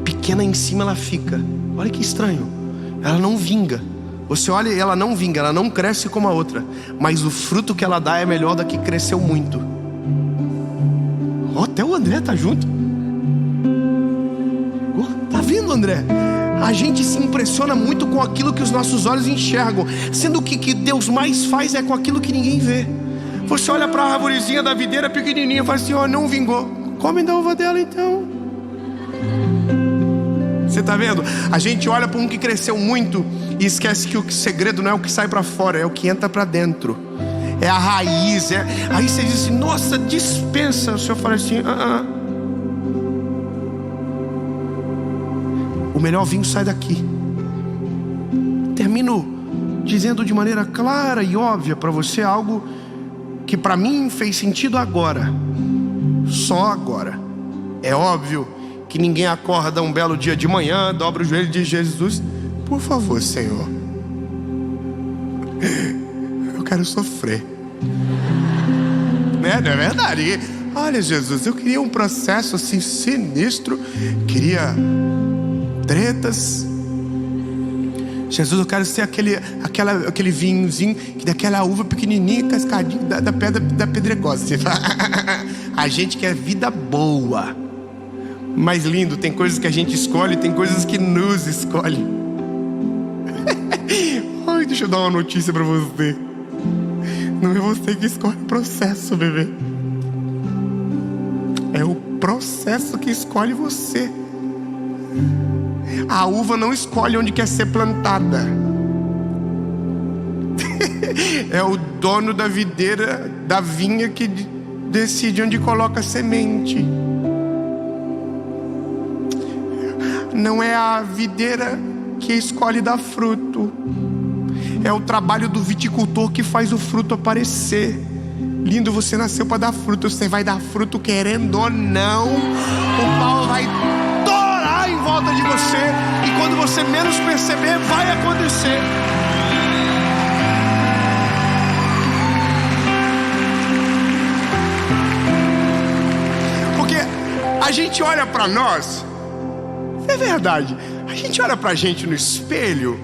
pequena em cima ela fica. Olha que estranho, ela não vinga. Você olha e ela não vinga, ela não cresce como a outra, mas o fruto que ela dá é melhor da que cresceu muito. Até o André tá junto. Tá vendo, André? A gente se impressiona muito com aquilo que os nossos olhos enxergam, sendo que o que Deus mais faz é com aquilo que ninguém vê. Você olha para a arvorezinha da videira pequenininha e fala assim: ó, não vingou. Come da uva dela então. Você está vendo? A gente olha para um que cresceu muito e esquece que o segredo não é o que sai para fora, é o que entra para dentro. É a raiz. Aí você diz assim: nossa, dispensa. O Senhor fala assim: O melhor vinho sai daqui. Termino dizendo de maneira clara e óbvia para você algo que para mim fez sentido agora, só agora. É óbvio que ninguém acorda um belo dia de manhã, dobra o joelho e diz: Jesus, por favor, Senhor, eu quero sofrer. Não é verdade? Olha, Jesus, eu queria um processo assim sinistro, queria tretas. Jesus, eu quero ser aquele vinhozinho, daquela uva pequenininha, cascadinha da pedra da pedregosa. A gente quer vida boa. Mas lindo, tem coisas que a gente escolhe, tem coisas que nos escolhe. Ai, deixa eu dar uma notícia pra você. Não é você que escolhe o processo, bebê. É o processo que escolhe você. A uva não escolhe onde quer ser plantada. É o dono da videira, da vinha, que decide onde coloca a semente. Não é a videira que escolhe dar fruto. É o trabalho do viticultor que faz o fruto aparecer. Lindo, você nasceu para dar fruto. Você vai dar fruto querendo ou não. O pau vai torar em volta de você. E quando você menos perceber, vai acontecer. Porque a gente olha para nós. É verdade. A gente olha pra gente no espelho.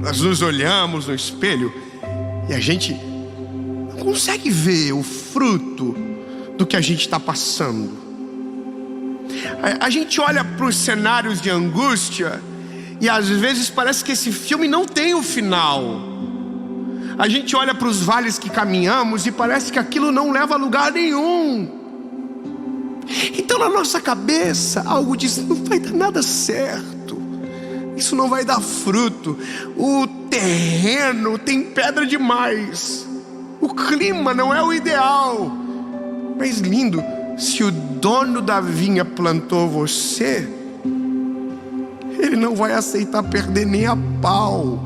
Nós nos olhamos no espelho e a gente não consegue ver o fruto do que a gente está passando. A gente olha para os cenários de angústia e às vezes parece que esse filme não tem o final. A gente olha para os vales que caminhamos e parece que aquilo não leva a lugar nenhum. Então na nossa cabeça algo diz: não vai dar nada certo, isso não vai dar fruto, o terreno tem pedra demais, o clima não é o ideal. Mas lindo, se o dono da vinha plantou você, ele não vai aceitar perder nem a pau.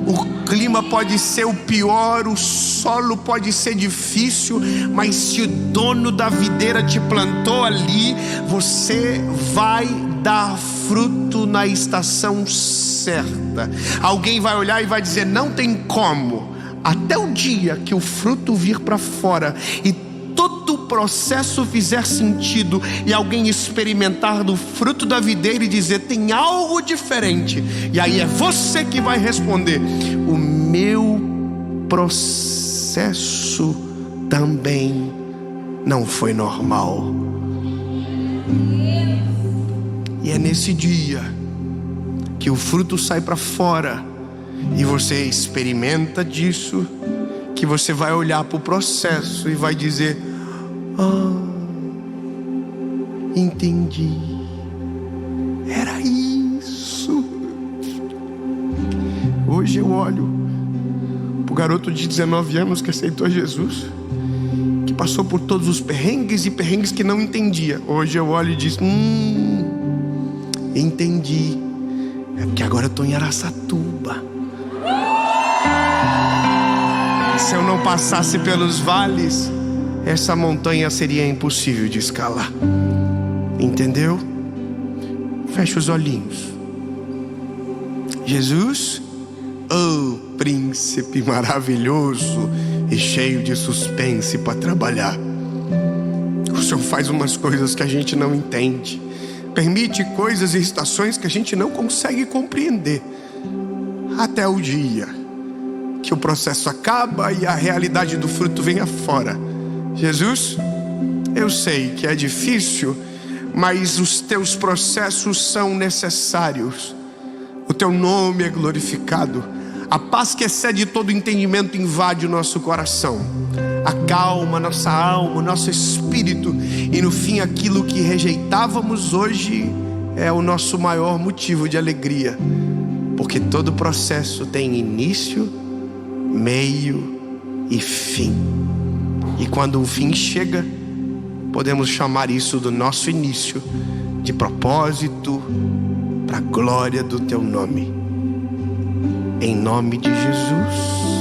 O clima pode ser o pior, o solo pode ser difícil, mas se o dono da videira te plantou ali, você vai dar fruto na estação certa. Alguém vai olhar e vai dizer: não tem como, até o dia que o fruto vir para fora e todo o processo fizer sentido e alguém experimentar do fruto da videira e dizer: tem algo diferente. E aí é você que vai responder: o meu processo também não foi normal. E é nesse dia que o fruto sai para fora e você experimenta disso, que você vai olhar para o processo e vai dizer: entendi, era isso. Hoje eu olho para o garoto de 19 anos que aceitou Jesus, que passou por todos os perrengues e perrengues que não entendia. Hoje eu olho e diz: entendi, é porque agora eu estou em Araçatuba. Se eu não passasse pelos vales, essa montanha seria impossível de escalar. Entendeu? Feche os olhinhos. Jesus, oh príncipe maravilhoso e cheio de suspense para trabalhar. O Senhor faz umas coisas que a gente não entende, permite coisas e estações que a gente não consegue compreender, até o dia que o processo acaba e a realidade do fruto vem afora. Jesus, eu sei que é difícil, mas os teus processos são necessários. O teu nome é glorificado. A paz que excede todo entendimento invade o nosso coração, acalma nossa alma, o nosso espírito. E no fim, aquilo que rejeitávamos hoje é o nosso maior motivo de alegria, porque todo processo tem início, meio e fim. E quando o fim chega, podemos chamar isso do nosso início de propósito para a glória do teu nome. Em nome de Jesus.